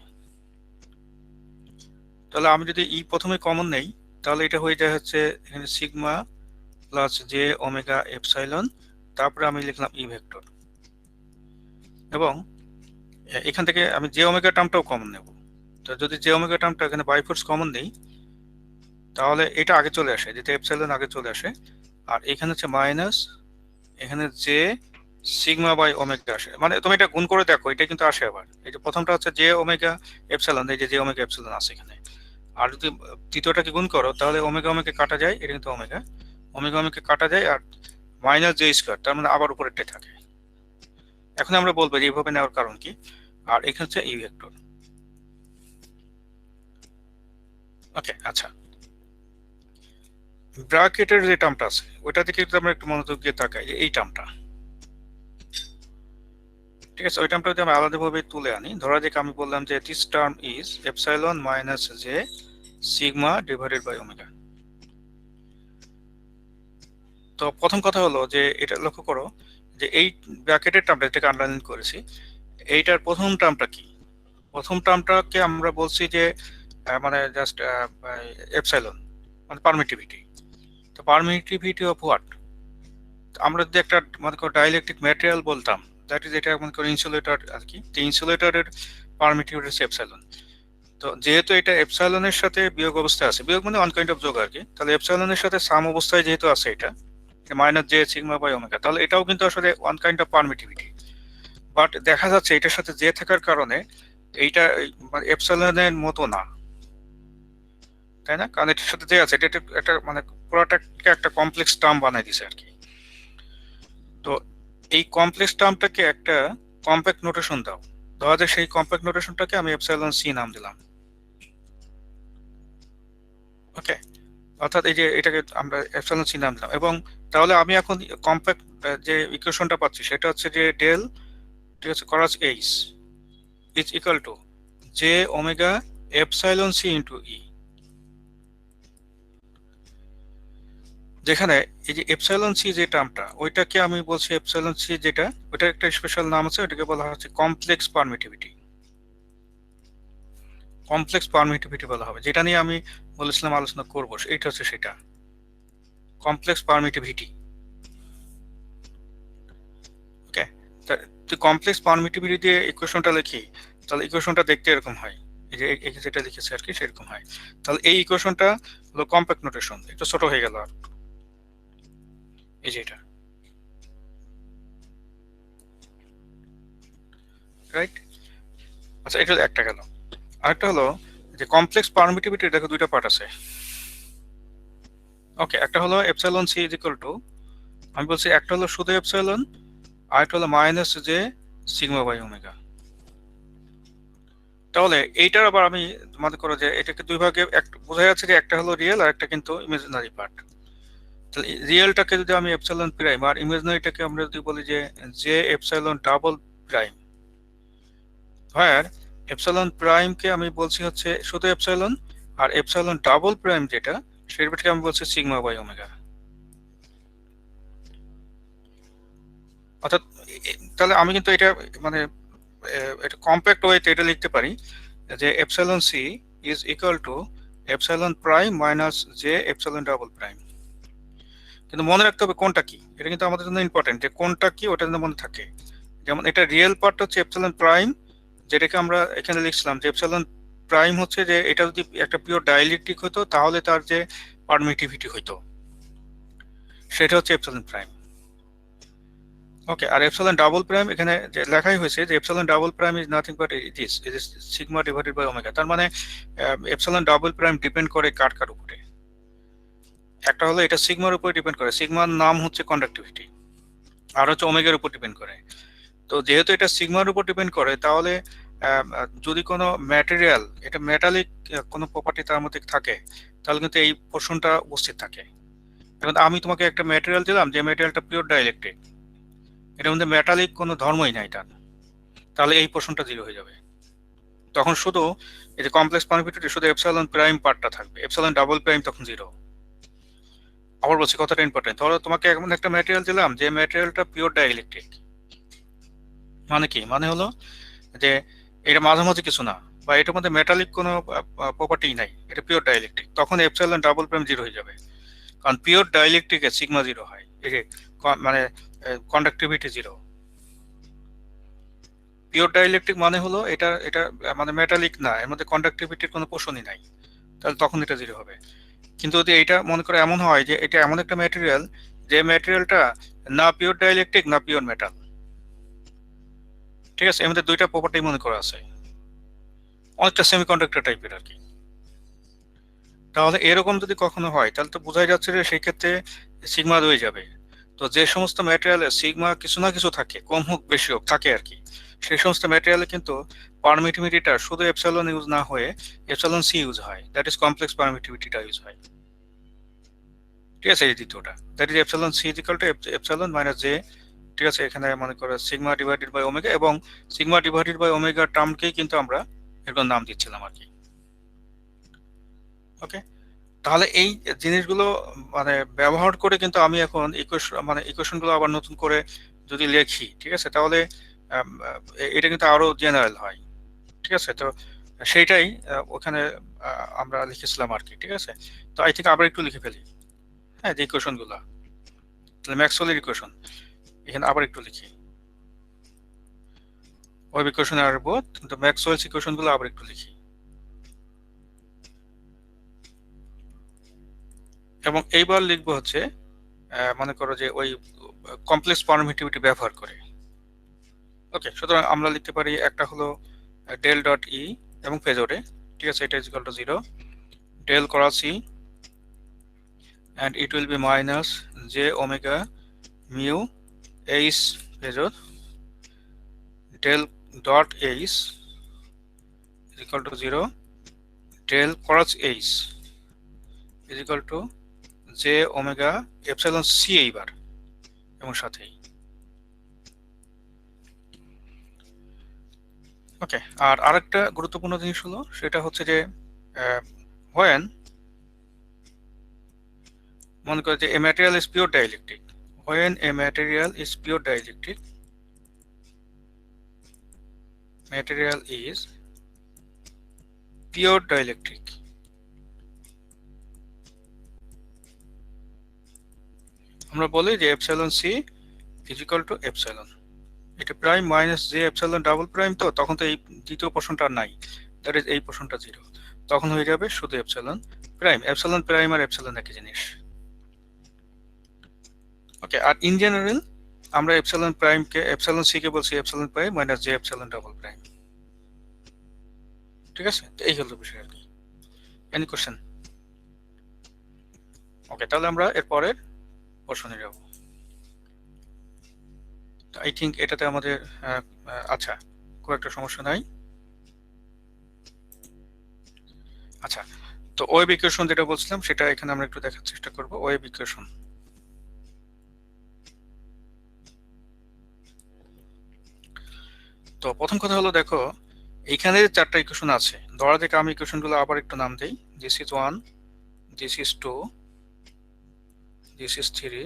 তাহলে আমি যদি ই প্রথমে কমন নেই তাহলে এটা হয়ে যায় হচ্ছে এখানে sigma plus J omega epsilon, তারপরে আমি লিখলাম ই ভেক্টর, এবং এখান থেকে আমি জে ওমেগা টার্মটাও কমন নেব। তো যদি জে ওমেগা টার্মটা এখানে বাই ফোর্স কমন নেই তাহলে এটা আগে চলে আসে, যেটা এপসাইলন আগে চলে আসে, আর এখানে হচ্ছে মাইনাস এখানে জে সিগমা বাই ওমেগা আসে। মানে তুমি এটা গুণ করে দেখো, এটা কিন্তু আসে আবার। এই যে প্রথমটা হচ্ছে জে ওমেগা এপসাইলন, এই যে জে ওমেগা এপসাইলন আছে এখানে, আর যদি তৃতীয়টাকে গুণ করো তাহলে ওমেগা ওমেগা কাটা যায়, এটা কিন্তু ওমেগা ওমেগা ওমেগা কাটা যায়, আর মাইনাস জে স্কোয়ার, তার মানে আবার উপরেরটাই থাকে। এখন আমরা বলবো যে এইভাবে নেওয়ার কারণ কি, আর এখানে হচ্ছে ই ভেক্টর। ওকে, আচ্ছা, ব্র্যাকেটের যে টার্মটা আছে ওইটা দিকে যদি আমরা একটু মনোযোগ দিয়ে তাকাই, যে এই টার্মটা, ঠিক আছে, ওই টার্মটা যদি আমি আলাদাভাবে তুলে আনি, ধরা যাক আমি বললাম যে this term is epsilon minus J sigma divided by omega. তো প্রথম কথা হলো যে এটা লক্ষ্য করো যে এই ব্র্যাকেটের টার্মটা, যেটাকে আন্ডারলাইন করেছি, এইটার প্রথম টার্মটা কি? প্রথম টার্মটাকে আমরা বলছি যে মানে জাস্ট এপসাইলন, মানে পারমিটিভিটি। তো পারমিটিভিটি অফ হোয়াট? আমরা যদি একটা মনে করো ডাইইলেকট্রিক ম্যাটেরিয়াল বলতাম, দ্যাট ইজ এটা মনে করো ইনসুলেটর আর কি, তো ইনসুলেটরের পারমিটিভিটি হচ্ছে এপসাইলন। তো যেহেতু এটা এপসাইলনের সাথে বিয়োগ অবস্থায় আছে, বিয়োগ মানে ওয়ান কাইন্ড অফ যোগ আর কি, তাহলে এপসাইলনের সাথে সাম অবস্থায় যেহেতু আছে এটা minus J sigma by omega, তাহলে এটাও কিন্তু আসলে one kind of permittivity. But দেখা যাচ্ছে এটার সাথে জে থাকার কারণে এইটা এপসাইলনের মতো না, তাই না? কারণ এটার সাথে যে আছে এটা একটা মানে পুরোটাকে একটা কমপ্লেক্স টার্ম বানাই দিছে আর কি। তো এই কমপ্লেক্স টার্মটাকে একটা কম্প্যাক্ট নোটেশন দাও, ধরা যাক সেই কম্প্যাক্ট নোটেশনটাকে আমি এপসাইলন সি নাম দিলাম। ওকে, অর্থাৎ এই যে এটাকে আমরা এপসাইলন সি নাম দিলাম, এবং তাহলে আমি এখন কম্প্যাক্ট যে ইকুয়েশনটা পাচ্ছি সেটা হচ্ছে যে ডেল, ঠিক আছে, cross H is equal to J omega epsilon C into E, যেখানে এই যে এপসাইলন সি যে টার্মটা ওইটাকে আমি বলছি এপসাইলন সি, যেটা ওইটার একটা স্পেশাল নাম আছে, ওইটাকে বলা হচ্ছে কমপ্লেক্স পারমিটিভিটি। কমপ্লেক্স পারমিটিভিটি বলা হবে, যেটা নিয়ে আমি বলেছিলাম আলোচনা করব, এইটা হচ্ছে সেটা কমপ্লেক্স পারমিটিভিটি। ওকে, তো কমপ্লেক্স পারমিটিভিটি দিয়ে ইকুয়েশনটা লিখি, তাহলে ইকুয়েশনটা দেখতে এরকম হয়, এই যে যেটা লিখেছে আর কি সেরকম হয়। তাহলে এই ইকুয়েশনটা হলো কম্প্যাক্ট নোটেশন, একটু ছোট হয়ে গেল আর, এই যে এটা, রাইট? আচ্ছা, এটা একটা গেল। আরেকটা হলো যে কমপ্লেক্স পারমিটিভিটি, দেখো দুইটা পার্ট আছে। ওকে, একটা হলো epsilon C is equal to, আমি বলছি একটা হলো শুধু এপসাইলন, আরেকটা হলো minus J sigma by omega. তাহলে এইটার আবার আমি মনে করো যে এটাকে দুই ভাগে বোঝা যাচ্ছে যে একটা হলো রিয়েল আর একটা কিন্তু ইমাজিনারি পার্ট। তাহলে রিয়েলটাকে যদি আমি এপসাইলন প্রাইম আর ইমাজিনারিটাকে আমরা যদি বলি যে জে এপসাইলন ডাবল প্রাইম, হোয়ার এপসাইলন প্রাইমকে আমি বলছি হচ্ছে শুধু এপসাইলন, আর এপসাইলন ডাবল প্রাইম যেটা সেটাকে আমি বলছি সিগমা বাই ওমেগা। অর্থাৎ তাহলে আমি কিন্তু এটা মানে এটা কম্প্যাক্ট ওয়েতে এটা লিখতে পারি যে epsilon C is equal to epsilon prime minus J epsilon double prime. কিন্তু মনে রাখতে হবে কোনটা কি, এটা কিন্তু আমাদের জন্য ইম্পর্টেন্ট, যে কোনটা কি ওটা যেন মনে থাকে। যেমন এটা রিয়েল পার্ট হচ্ছে এপসাইলন প্রাইম, যেটাকে আমরা এখানে লিখছিলাম যে এপসাইলন প্রাইম হচ্ছে যে এটা যদি একটা পিওর ডাইইলেকট্রিক হতো তাহলে তার যে পারমিটিভিটি হইতো সেটা হচ্ছে এপসাইলন প্রাইম। ওকে, আর এপসাইলন ডাবল প্রাইম এখানে যে লেখাই হয়েছে যে epsilon double prime is nothing but it is sigma divided by omega. তার মানে এপসাইলন ডাবল প্রাইম ডিপেন্ড করে কার উপরে, একটা হলো এটা সিগমার উপরে ডিপেন্ড করে, সিগমার নাম হচ্ছে কন্ডাক্টিভিটি, আর হচ্ছে ওমেগার উপর ডিপেন্ড করে। তো যেহেতু এটা সিগমার উপর ডিপেন্ড করে তাহলে যদি কোনো ম্যাটেরিয়াল এটা মেটালিক কোনো প্রপার্টি তার মধ্যে থাকে, তাহলে কিন্তু এই পোর্শনটা উপস্থিত থাকে। এখন আমি তোমাকে একটা ম্যাটেরিয়াল দিলাম যে ম্যাটেরিয়ালটা পিওর ডাইইলেকট্রিক, এটার মধ্যে মেটালিক কোনো ধর্মই নাই তার, তাহলে এই পোর্শনটা 0 হয়ে যাবে। তখন শুধু এই যে কমপ্লেক্স পারমিটিভিটি শুধু এপসাইলন প্রাইম পার্টটা থাকবে, এপসাইলন ডাবল প্রাইম তখন 0। আবার বলছি কথাটা ইম্পর্টেন্ট, ধরো তোমাকে এমন একটা ম্যাটেরিয়াল দিলাম যে ম্যাটেরিয়ালটা পিওর ডাইইলেকট্রিক, মানে কি, মানে হলো যে এটা মাঝামাঝি কিছু না, বা এটার মধ্যে মেটালিক কোনো প্রপার্টি নাই, এটা পিওর ডাইইলেকট্রিক, তখন এপসাইলন ডাবল প্রাইম 0 হয়ে যাবে। কারণ পিওর ডাইইলেকট্রিকে সিগমা 0 হয়, এই যে মানে কন্ডাক্টিভিটি 0। পিওর ডাইইলেকট্রিক মানে হলো এটা এটা মানে মেটালিক না, এর মধ্যে কন্ডাক্টিভিটির কোনো পোর্শনই নাই, তাহলে তখন এটা 0 হবে। কিন্তু যদি এটা মনে করে এমন হয় যে এটা এমন একটা ম্যাটেরিয়াল যে ম্যাটেরিয়ালটা না পিওর ডাইইলেকট্রিক না পিওর মেটাল, ঠিক আছে, এর মধ্যে দুইটা প্রপার্টি মনে করা আছে, অনেকটা সেমিকন্ডাক্টর টাইপের আর কি, তাহলে এরকম যদি কখনো হয় তাহলে তো বোঝাই যাচ্ছে যে সেই ক্ষেত্রে সিগমা রয়ে যাবে। তো যে সমস্ত ম্যাটেরিয়ালে সিগমা কিছু না কিছু থাকে, কম হোক বেশি হোক থাকে আর কি, সেই সমস্ত ম্যাটেরিয়ালে কিন্তু পারমিটিভিটিটা শুধু এপসাইলন ইউজ না হয়ে এপসাইলন সি ইউজ হয়, দ্যাট ইজ কমপ্লেক্স পারমিটিভিটিটা ইউজ হয়। ঠিক আছে, এই দ্বিতীয়টা that is epsilon c equal to epsilon minus j. ঠিক আছে, এখানে মনে করো সিগমা ডিভাইডেড বাই ওমেগা, এবং সিগমা ডিভাইডেড বাই ওমেগা টার্মকেই কিন্তু আমরা এরকম নাম দিচ্ছিলাম আর কি। ওকে, তাহলে এই জিনিসগুলো মানে ব্যবহার করে কিন্তু আমি এখন ইকুয়েশনগুলো আবার নতুন করে যদি লিখি, ঠিক আছে, তাহলে এটা কিন্তু আরো জেনারেল হয়। ঠিক আছে, তো সেইটাই ওখানে আমরা লিখেছিলাম আর কি। ঠিক আছে, তো আই থিঙ্ক আবার একটু লিখে ফেলি, হ্যাঁ, যে ইকুয়েশনগুলো, তাহলে ম্যাক্সওয়েলের ইকুয়েশন এখানে আবার একটু লিখি, ওয়েভ ইকুয়েশন আর বোথ, কিন্তু ম্যাক্সওয়েলস ইকুয়েশনগুলো আবার একটু লিখি, এবং এইবার লিখবো হচ্ছে মনে করো যে ওই কমপ্লেক্স পারমিটিভিটি ব্যবহার করে। ওকে, সুতরাং আমরা লিখতে পারি একটা হলো ডেল ডট ই এবং ফেজরে, ঠিক আছে, এটা ইজ ইকুয়াল টু 0 ডেল করা C and it will be minus j omega mu h phasor del dot h is equal to 0 del cos h is equal to j omega epsilon c এইবার এবং সাথেই। ওকে, আর আরেকটা গুরুত্বপূর্ণ জিনিস হলো সেটা হচ্ছে যে when মনে করে যে a material is pure dielectric, when a material is pure dielectric, material is pure dielectric, আমরা বলি যে epsilon C is equal to epsilon, এটা prime minus J epsilon double prime, তো তখন তো এই দ্বিতীয় পোর্শনটা নাই, দ্যাট ইজ এই পোর্শনটা 0, তখন হয়ে যাবে শুধু এপসাইলন প্রাইম। এপসাইলন প্রাইম আর এপসাইলন একই জিনিস। ওকে, আর ইন জেনারেল আমরা এপসাইলন প্রাইম কে এপসাইলন সি কে বলছি epsilon prime minus J epsilon double prime. ঠিক আছে, তো এই হলো বিষয় আর কি। Any question? ওকে, তাহলে আমরা এর পরের পোর্শনে যাব। আই থিঙ্ক এটাতে আমাদের আচ্ছা খুব একটা সমস্যা নাই। আচ্ছা, তো ওয়েভ ইকুয়েশন যেটা বলছিলাম সেটা এখানে আমরা একটু দেখার চেষ্টা করব। ওয়েভ ইকুয়েশন, তো প্রথম কথা হলো দেখো এইখানে 4টা ইকুয়েশন আছে, ধরা থেকে আমি ইকুয়েশনগুলো আবার একটু নাম দেই। This is 1, this is 2, this is 3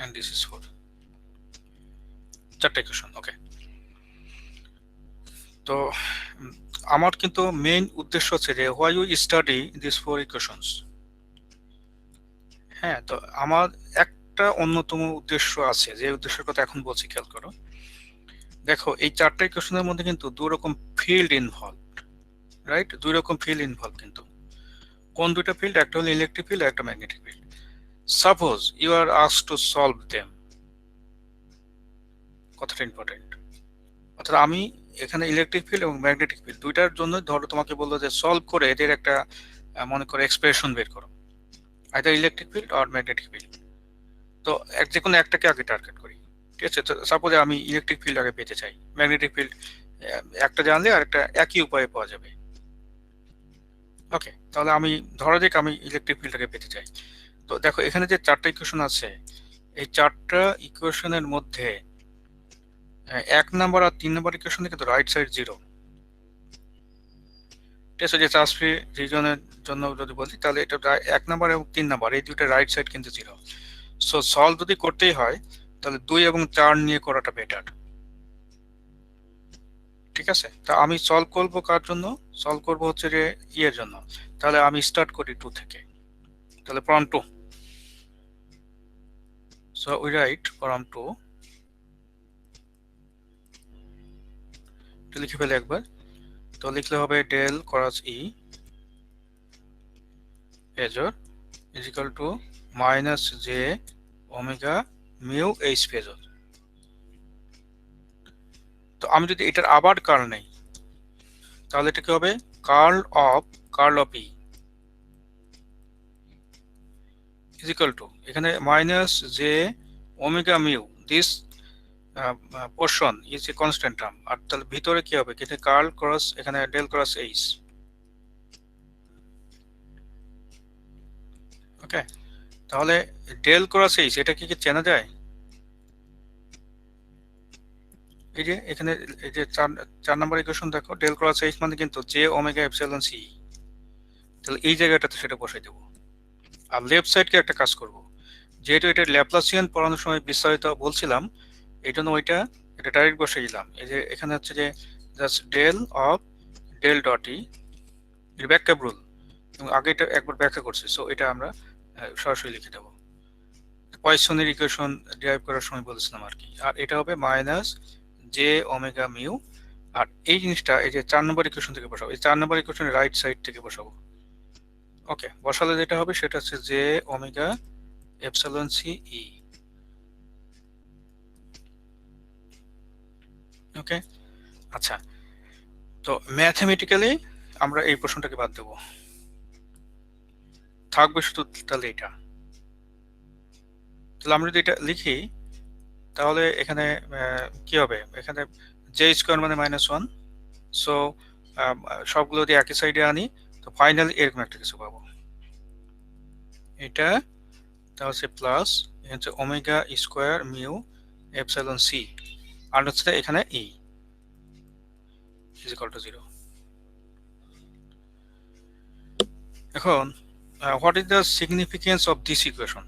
and this is 4, 4টা ইকুয়েশন। ওকে, তো আমার কিন্তু মেইন উদ্দেশ্য হচ্ছে যে why you study this 4 equations. হ্যাঁ, তো আমার একটা অন্যতম উদ্দেশ্য আছে, যে উদ্দেশ্যের কথা এখন বলছি, খেয়াল করো। দেখো এই 4টা ইকুয়েশনের মধ্যে কিন্তু দুই রকম ফিল্ড ইনভলভড, রাইট? দুই রকম ফিল্ড ইনভলভ, কিন্তু কোন দুইটা ফিল্ড? একটা হলো ইলেকট্রিক ফিল্ড, একটা magnetic field. Suppose you are asked to solve them, কথাটা ইম্পর্টেন্ট। অর্থাৎ আমি এখানে ইলেকট্রিক ফিল্ড এবং ম্যাগনেটিক ফিল্ড দুইটার জন্য ধরো তোমাকে বললো যে সলভ করে এদের একটা মনে করো এক্সপ্রেশন বের করো, আইদার ইলেকট্রিক ফিল্ড আর ম্যাগনেটিক ফিল্ড। তো যে কোনো একটাকে আগে টার্গেট করি, ঠিক আছে? তো সাপোজ আমি ইলেকট্রিক ফিল্ড আগে পেতে চাই, ম্যাগনেটিক ফিল্ড একটা জানলে আর একটা একই উপায়ে পাওয়া যাবে। ওকে, তাহলে আমি ধরা যাক আমি ইলেকট্রিক ফিল্ডটাকে পেতে চাই। তো দেখো এখানে যে চারটা ইকুয়েশন আছে, এই চারটা ইকুয়েশনের মধ্যে 1 নাম্বার আর 3 নাম্বার ইকুয়েশনে কিন্তু রাইট সাইড জিরো। ঠিক আছে, যে চার্জ ফ্রি রিজনের জন্য যদি বলি তাহলে এটা 1 নাম্বার এবং 3 নাম্বার এই দুইটা রাইট সাইড কিন্তু জিরো। সো সলভ যদি করতেই হয় তাহলে 2 এবং 4 নিয়ে করাটা বেটার। ঠিক আছে, তা আমি সলভ করব কার জন্য? সলভ করব হচ্ছে যে এর জন্য। তাহলে আমি স্টার্ট করি 2 থেকে। তাহলে form 2, so we write form 2, লিখে ফেলে একবার। তো লিখলে হবে del cross e phasor is equal to minus J omega mu h phasor. তো আমি যদি এটার আবার কার্ল নেই তাহলে এটা কি হবে? Curl of E is equal to এখানে minus J omega mu, this portion is a constant term, আর তাহলে ভিতরে কি হবে? এখানে কার্ল ক্রস এখানে ডেল ক্রস এইচ। ওকে, তাহলে ডেল ক্রস এইচ এটা কি চেনা যায়? এই যে এখানে এই যে 4 নম্বর ইকুয়েশন দেখো, ডেল ক্রস এইচ মানে কিন্তু জে ওমেগা এপসিলন সি। তাহলে এই জায়গাটাতে সেটা বসাই দেবো। আর লেফট সাইডকে একটা কাজ করব, যেহেতু এটা ল্যাপ্লাসিয়ান পড়ানোর সময় বিস্তারিত বলছিলাম এই জন্য এটা ডাইরেক্ট বসিয়ে দিলাম। এই যে এখানে হচ্ছে যে just del of del dot E এর ব্যাখ্যা রুল, এবং আগে এটা একবার ব্যাখ্যা করছি, সো এটা আমরা সরাসরি লিখে দেবো। পয়সনের ইকুয়েশন ডেরাইভ করার সময় বলেছিলাম আর কি। আর এটা হবে মাইনাস জে ওমেগা মিউ, আর এই জিনিসটা এই যে 4 নম্বর ইকুয়েশন থেকে বসাবো, এই 4 নম্বর ইকুয়েশনের রাইট সাইড থেকে বসাবো। ওকে, বসালে যেটা হবে সেটা হচ্ছে J omega epsilon C E. Okay, আচ্ছা, তো ম্যাথমেটিক্যালি আমরা এই প্রশ্নটাকে বাদ দেবো, থাকবে শুধু তাহলে এটা। তাহলে আমরা যদি এটা লিখি তাহলে এখানে কি হবে? এখানে জে স্কোয়ার মানে -1, সো সবগুলো যদি একই সাইডে আনি তো ফাইনালি এরকম একটা কিছু পাবো। এটা তা হচ্ছে প্লাস হচ্ছে omega square mu epsilon C, আর হচ্ছে এখানে ই ইজ ইকুয়াল টু 0। এখন what is the significance of this equation?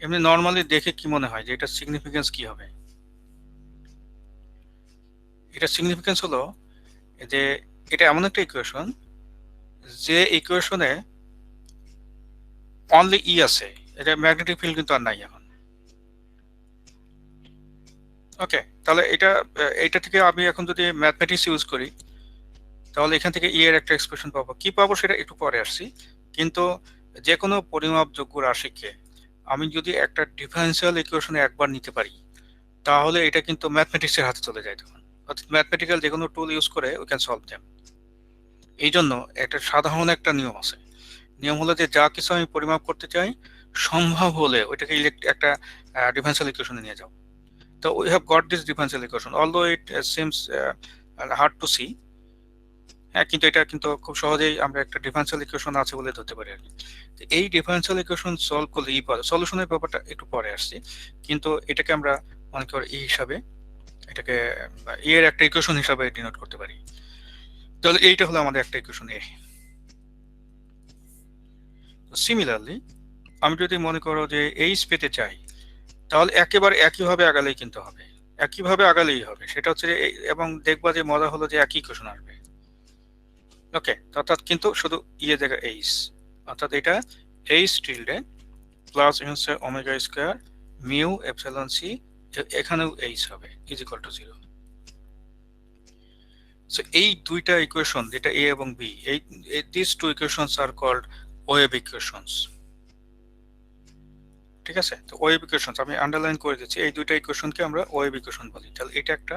এমনি নর্মালি দেখে কি মনে হয় যে এটা সিগনিফিকেন্স কি হবে? এটা সিগনিফিকেন্স হলো যে এটা এমন একটা ইকুয়েশন যে ইকুয়েশনে অনলি ই আছে, এটা ম্যাগনেটিক ফিল্ড কিন্তু আর নাই এখন। ওকে, তাহলে এটা থেকে আমি এখন যদি ম্যাথমেটিক্স ইউজ করি তাহলে এখান থেকে ই এর একটা এক্সপ্রেশন পাবো। কি পাবো সেটা একটু পরে আসছি, কিন্তু যে কোনো পরিমাপযোগ্য রাশিকে আমি যদি একটা ডিফারেন্সিয়াল ইকুয়েশনে একবার নিতে পারি তাহলে এটা কিন্তু ম্যাথমেটিক্সের হাতে চলে যায় তখন। অর্থাৎ ম্যাথমেটিক্যাল যে কোনো টুল ইউজ করে উই ক্যান সলভ দেম। এই জন্য একটা সাধারণ একটা নিয়ম আছে, নিয়ম হলো যে যা কিছু আমি পরিমাপ করতে চাই সম্ভব হলে ওইটাকে একটা ডিফারেন্সিয়াল ইকুয়েশনে নিয়ে যাও। তো we have got this differential equation, although it seems hard to see. হ্যাঁ, কিন্তু এটা কিন্তু খুব সহজেই আমরা একটা ডিফারেন্সিয়াল ইকুয়েশন আছে বলে ধরতে পারি আর কি। এই ডিফারেন্সিয়াল ইকুয়েশন সলভ করলে সলিউশনের ব্যাপারটা একটু পরে আসছে, কিন্তু এটাকে আমরা মনে করি ই হিসাবে, এটাকে ই এর একটা ইকুয়েশন হিসাবে ডিনোট করতে পারি। তাহলে এইটা হলো আমাদের একটা ইকুয়েশন এ। সিমিলারলি আমি যদি মনে করো যে এইচ পেতে চাই তাহলে একেবারে একইভাবে আগালেই কিন্তু হবে, একইভাবে আগালেই হবে। সেটা হচ্ছে যে এবং দেখবা যে মজা হলো যে একই ইকুয়েশন আসবে। ওকে, অর্থাৎ কিন্তু শুধু ইয়ে জায়গা এইচ, অর্থাৎ এটা এইচ টিল্ডে প্লাস হচ্ছে omega square mu epsilon c, এখানেও এইচ হবে ইজ ইকুয়াল টু 0। সো এই দুইটা ইকুয়েশন যেটা এ এবং বি, এই this two equations are called wave equations. ঠিক আছে, তো ওয়েভ ইকুয়েশনস আমি আন্ডারলাইন করে দিচ্ছি, এই দুইটা ইকুয়েশনকে আমরা ওয়েভ ইকুয়েশন বলি। তাহলে এটা একটা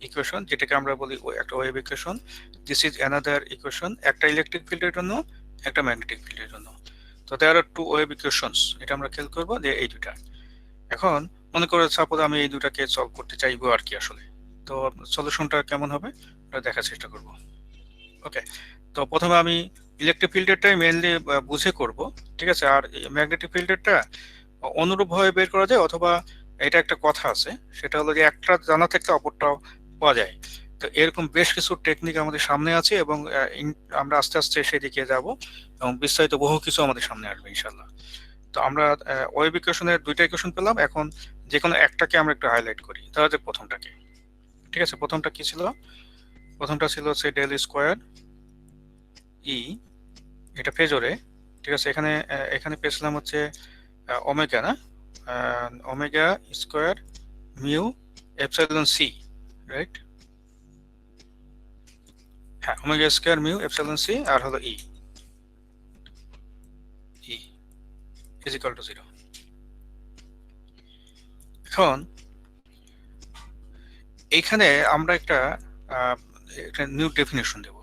ইকুয়েশন যেটাকে আমরা বলি একটা wave equation. This is another equation, একটা ইলেকট্রিক ফিল্ডের জন্য একটা ম্যাগনেটিক ফিল্ডের জন্য। তো দেয়ার আর টু ওয়েভ ইকুয়েশনস, এটা আমরা খেয়াল করবো যে এই দুটা। এখন মনে করো সাপোজ আমি এই দুটাকে সলভ করতে চাইবো আর কি আসলে, তো তো সলিউশনটা কেমন হবে এটা দেখার চেষ্টা করব। ওকে, তো প্রথমে আমি ইলেকট্রিক ফিল্ডেরটাই মেইনলি বুঝে করব, ঠিক আছে। আর ম্যাগনেটিক ফিল্ডেরটা অনুরূপভাবে বের করা যায়, অথবা এটা একটা কথা আছে, সেটা হলো যে একটা জানা থাকলে অপরটাও পাওয়া যায়। তো এরকম বেশ কিছু টেকনিক আমাদের সামনে আছে, এবং আমরা আস্তে আস্তে সেদিকে যাব, এবং বিস্তারিত বহু কিছু আমাদের সামনে আসবে ইনশাল্লাহ। তো আমরা ওয়েভ ইকুয়েশনের দুইটা ইকুয়েশন পেলাম, এখন যে কোনো একটাকে আমরা একটু হাইলাইট করি। তাহলে যে প্রথমটাকে, ঠিক আছে, প্রথমটা কি ছিল? প্রথমটা ছিল হচ্ছে ডেল স্কোয়ার ই, এটা ফেজরে, ঠিক আছে। এখানে এখানে পেয়েছিলাম হচ্ছে ওমেগা, না, omega square mu epsilon C, right? হ্যাঁ, omega square mu epsilon C, আর হলো ই ইজ ইকুয়াল টু 0। এখন এইখানে আমরা একটা নিউ ডেফিনেশন দেব,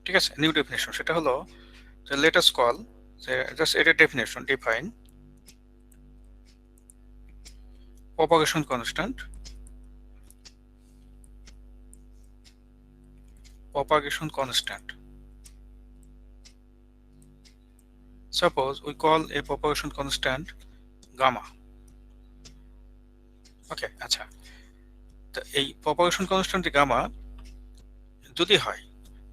ঠিক আছে। নিউ ডেফিনেশন, সেটা হলো যে লেট আস কল, জাস্ট এটা definition, define propagation constant, propagation constant. Suppose we call a propagation constant gamma. ওকে, আচ্ছা, তো এই propagation constant গামা যদি হয়,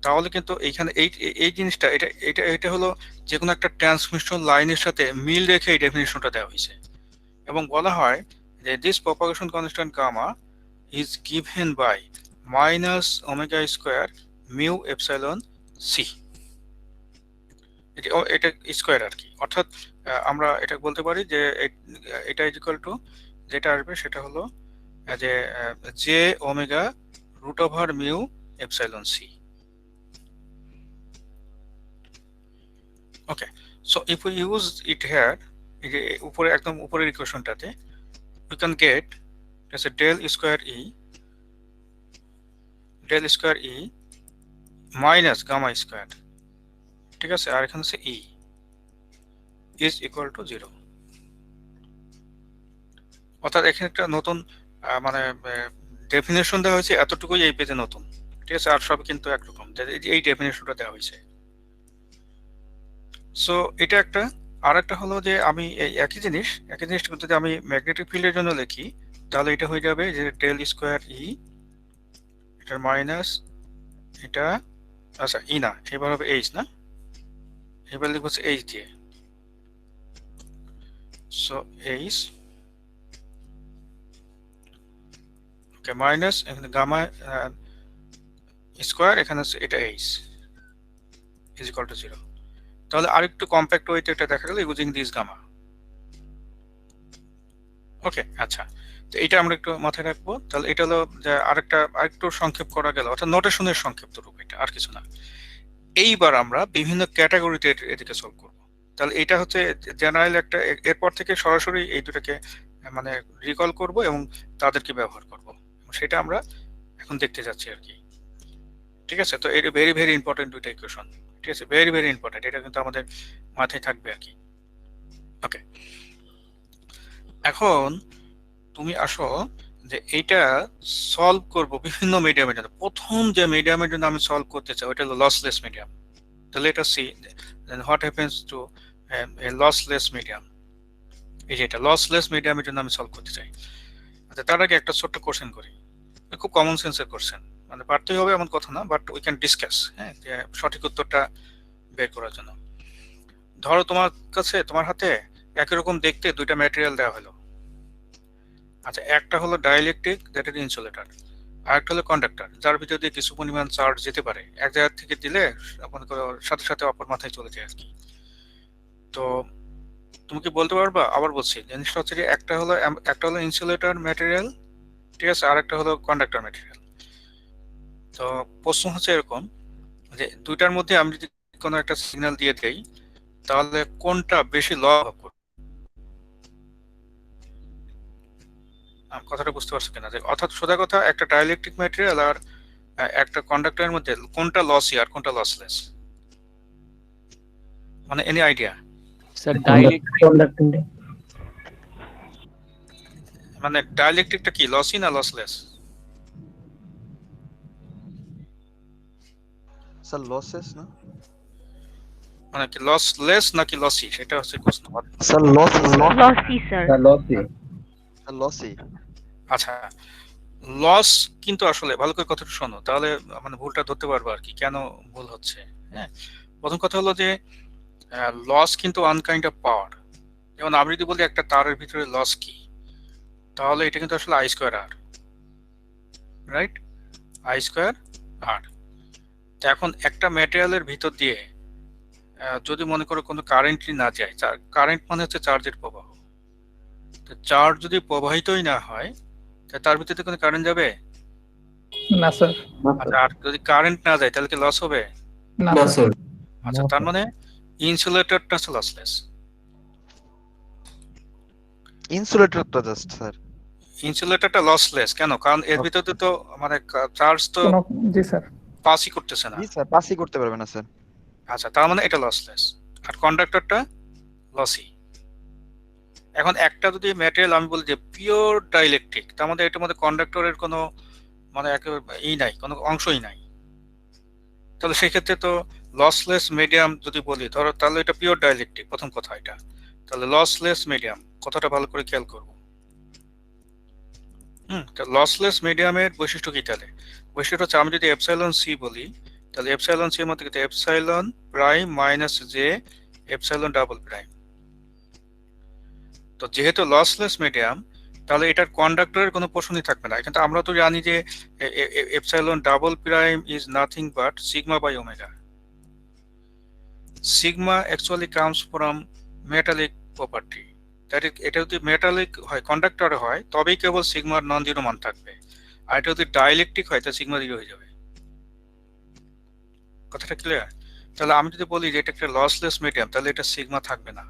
তাহলে কিন্তু এইখানে এই এই জিনিসটা, এটা এটা এটা হলো যে কোনো একটা ট্রান্সমিশন লাইনের সাথে মিল রেখে এই ডেফিনিশনটা দেওয়া হয়েছে, এবং বলা হয় যে this propagation constant gamma is given by minus omega square mu epsilon c। এটা স্কোয়ার আর কি, অর্থাৎ আমরা এটা বলতে পারি যে এটা ইজ ইকুয়াল টু, যেটা আসবে সেটা হলো যে J omega root over mu epsilon C. Okay, so if we use it here, এই যে উপরে একদম উপরের ইকুয়েশনটাতে, we can get del square E minus gamma square, ঠিক আছে, আর এখানে হচ্ছে ই ইজ ইকুয়াল টু 0। অর্থাৎ এখানে একটা নতুন মানে ডেফিনেশন দেওয়া হয়েছে, এতটুকুই এই পেজে নতুন, ঠিক আছে। আর সব কিন্তু একরকম, এই ডেফিনেশনটা দেওয়া হয়েছে। সো এটা একটা, আর একটা হলো যে আমি এই একই জিনিস যদি আমি ম্যাগনেটিক ফিল্ডের জন্য লিখি, তাহলে এটা হয়ে যাবে যে ডেল স্কোয়ার ই, এটার মাইনাস এটা, আচ্ছা ই না, এবার হবে এইচ, না, এবার লিখবো হচ্ছে এইচ দিয়ে। সো এইচ, ওকে, মাইনাস এখানে গামা স্কোয়ার, এখানে এটা এইচ ইজ ইকুয়াল টু 0। তাহলে আরেকটু কম্প্যাক্ট ওয়েতে এটা দেখা গেল ইউজিং দিস গামা। ওকে, আচ্ছা, তো এটা আমরা একটু মাথায় রাখবো। তাহলে এটা হলো যে আরেকটু সংক্ষেপ করা গেল, অর্থাৎ নোটেশনের সংক্ষিপ্ত রূপ, এটা আর কিছু না। এইবার আমরা বিভিন্ন ক্যাটাগরিতে এদিকে সলভ করব। তাহলে এটা হচ্ছে জেনারেল একটা, এরপর থেকে সরাসরি এই দুটাকে মানে রিকল করব এবং তাদেরকে ব্যবহার করব, সেটা আমরা এখন দেখতে যাচ্ছি আর কি, ঠিক আছে। তো এটা ভেরি ভেরি ইম্পর্টেন্ট দুইটা ইকুয়েশন, ঠিক আছে, ভেরি ভেরি ইম্পর্টেন্ট, এটা কিন্তু আমাদের মাথায় থাকবে আর কি। ওকে, এখন তুমি আসো যে এইটা সলভ করব বিভিন্ন মিডিয়ামের জন্য। প্রথম যে মিডিয়ামের জন্য আমি সলভ করতে চাই ওইটা হলো লসলেস মিডিয়াম। তাহলে এটা see then what happens to a lossless medium. এই যে এটা লসলেস মিডিয়ামের জন্য আমি সলভ করতে চাই। আচ্ছা, তার আগে একটা ছোট্ট কোশ্চেন করি, খুব কমন সেন্সের কোশ্চেন, মানে পারতেই হবে এমন কথা না, বাট উই ক্যান ডিসকাস, হ্যাঁ, যে সঠিক উত্তরটা বের করার জন্য। ধরো তোমার হাতে একই রকম দেখতে দুইটা ম্যাটেরিয়াল দেওয়া হলো। আচ্ছা, একটা হলো ডাইইলেকট্রিক, দ্যাট ইজ ইনসুলেটর, আর একটা হলো কন্ডাক্টর, যার ভিতর দিয়ে কিছু পরিমাণ চার্জ যেতে পারে, এক জায়গা থেকে দিলে মনে করো সাথে সাথে অপর মাথায় চলে যায় আর কি। তো তুমি কি বলতে পারবা? আবার বলছি, জিনিসটা হচ্ছে যে একটা হলো ইনসুলেটর ম্যাটেরিয়াল, ঠিক আছে, আর একটা হলো কন্ডাক্টর ম্যাটেরিয়াল। তো প্রশ্ন হচ্ছে এরকম যে দুইটার মধ্যে আমি যদি কোনো একটা সিগন্যাল দিয়ে দেই, তাহলে কোনটা বেশি লভ করবে? কথাটা বুঝতে পারছো কিনা? যে অর্থাৎ সোজা কথা, একটা ডাইইলেকট্রিক ম্যাটেরিয়াল আর একটা কন্ডাক্টরের মধ্যে কোনটা লসি আর কোনটা লসলেস, মানে এনি আইডিয়া? স্যার ডাইলেক্ট্রিক, মানে ডাইলেকট্রিকটা কি লসি না লসলেস? স্যার লসেস না? মানে কি লসলেস নাকি লসি, সেটা হচ্ছে প্রশ্ন। Sir losses sir. Lassi sir. Lassi. Lassi. আচ্ছা, লস কিন্তু আসলে ভালো করে কথাটা শোনো, তাহলে মানে ভুলটা ধরতে পারবো আর কি কেন ভুল হচ্ছে। হ্যাঁ, প্রথম কথা হলো যে লস কিন্তু ওয়ান কাইন্ড অফ পাওয়ার। যেমন আমি যদি বলি একটা তারের ভিতরে লস কি, তাহলে এটা কিন্তু আসলে I square R, right? I square R. তো এখন একটা ম্যাটেরিয়ালের ভিতর দিয়ে যদি মনে করো কোনো কারেন্টই না যায়, কারেন্ট মানে হচ্ছে চার্জের প্রবাহ, তো চার্জ যদি প্রবাহিতই না হয় তার ভিতরে কোনো কারেন্ট যাবে? না স্যার। আচ্ছা, আর যদি কারেন্ট না যায় তাহলে কি লস হবে? না না স্যার। স্যার। আচ্ছা, তার মানে ইনসুলেটরটা হচ্ছে লসলেস। ইনসুলেটরটা জাস্ট স্যার। ইনসুলেটরটা লসলেস কেন? কারণ এর ভিতরে তো মানে চার্জ তো কোনো জি স্যার। পাসই করতেছে না। জি স্যার, পাসই করতে পারবে না স্যার। আচ্ছা, তার মানে এটা লসলেস। আর কন্ডাক্টরটা লসি। এখন একটা যদি ম্যাটেরিয়াল আমি বলি যে পিওর ডাইইলেকট্রিক, তার মধ্যে এটার মধ্যে কন্ডাক্টরের কোনো মানে একেবারে নাই, কোনো অংশই নাই, তাহলে সেক্ষেত্রে তো লসলেস মিডিয়াম যদি বলি ধরো, তাহলে এটা পিওর ডাইইলেকট্রিক, প্রথম কথা এটা। তাহলে লসলেস মিডিয়াম কথাটা ভালো করে খেয়াল করবো। লসলেস মিডিয়ামের বৈশিষ্ট্য কি তাহলে? বৈশিষ্ট্য হচ্ছে আমি যদি এপসাইলন সি বলি, তাহলে এপসাইলন সি এর মধ্যে কিন্তু epsilon prime minus J epsilon double prime. তো যেহেতু লসলেস মিডিয়াম, তাহলে এটার কন্ডাক্টরের কোনো প্রশ্নই থাকবে না। কিন্তু আমরা তো জানি যে epsilon double prime is nothing but sigma by omega. Sigma actually comes from metallic property. এটা যদি মেটালিক হয়, কন্ডাক্টর হয়, তবেই কেবল সিগমার নন জিরো মান থাকবে। আর এটা যদি ডাইইলেকট্রিক হয় তাহলে সিগমা জিরো হয়ে যাবে। কথাটা ক্লিয়ার? তাহলে আমি যদি বলি যে এটা একটা লসলেস মিডিয়াম, তাহলে এটা সিগমা থাকবে না।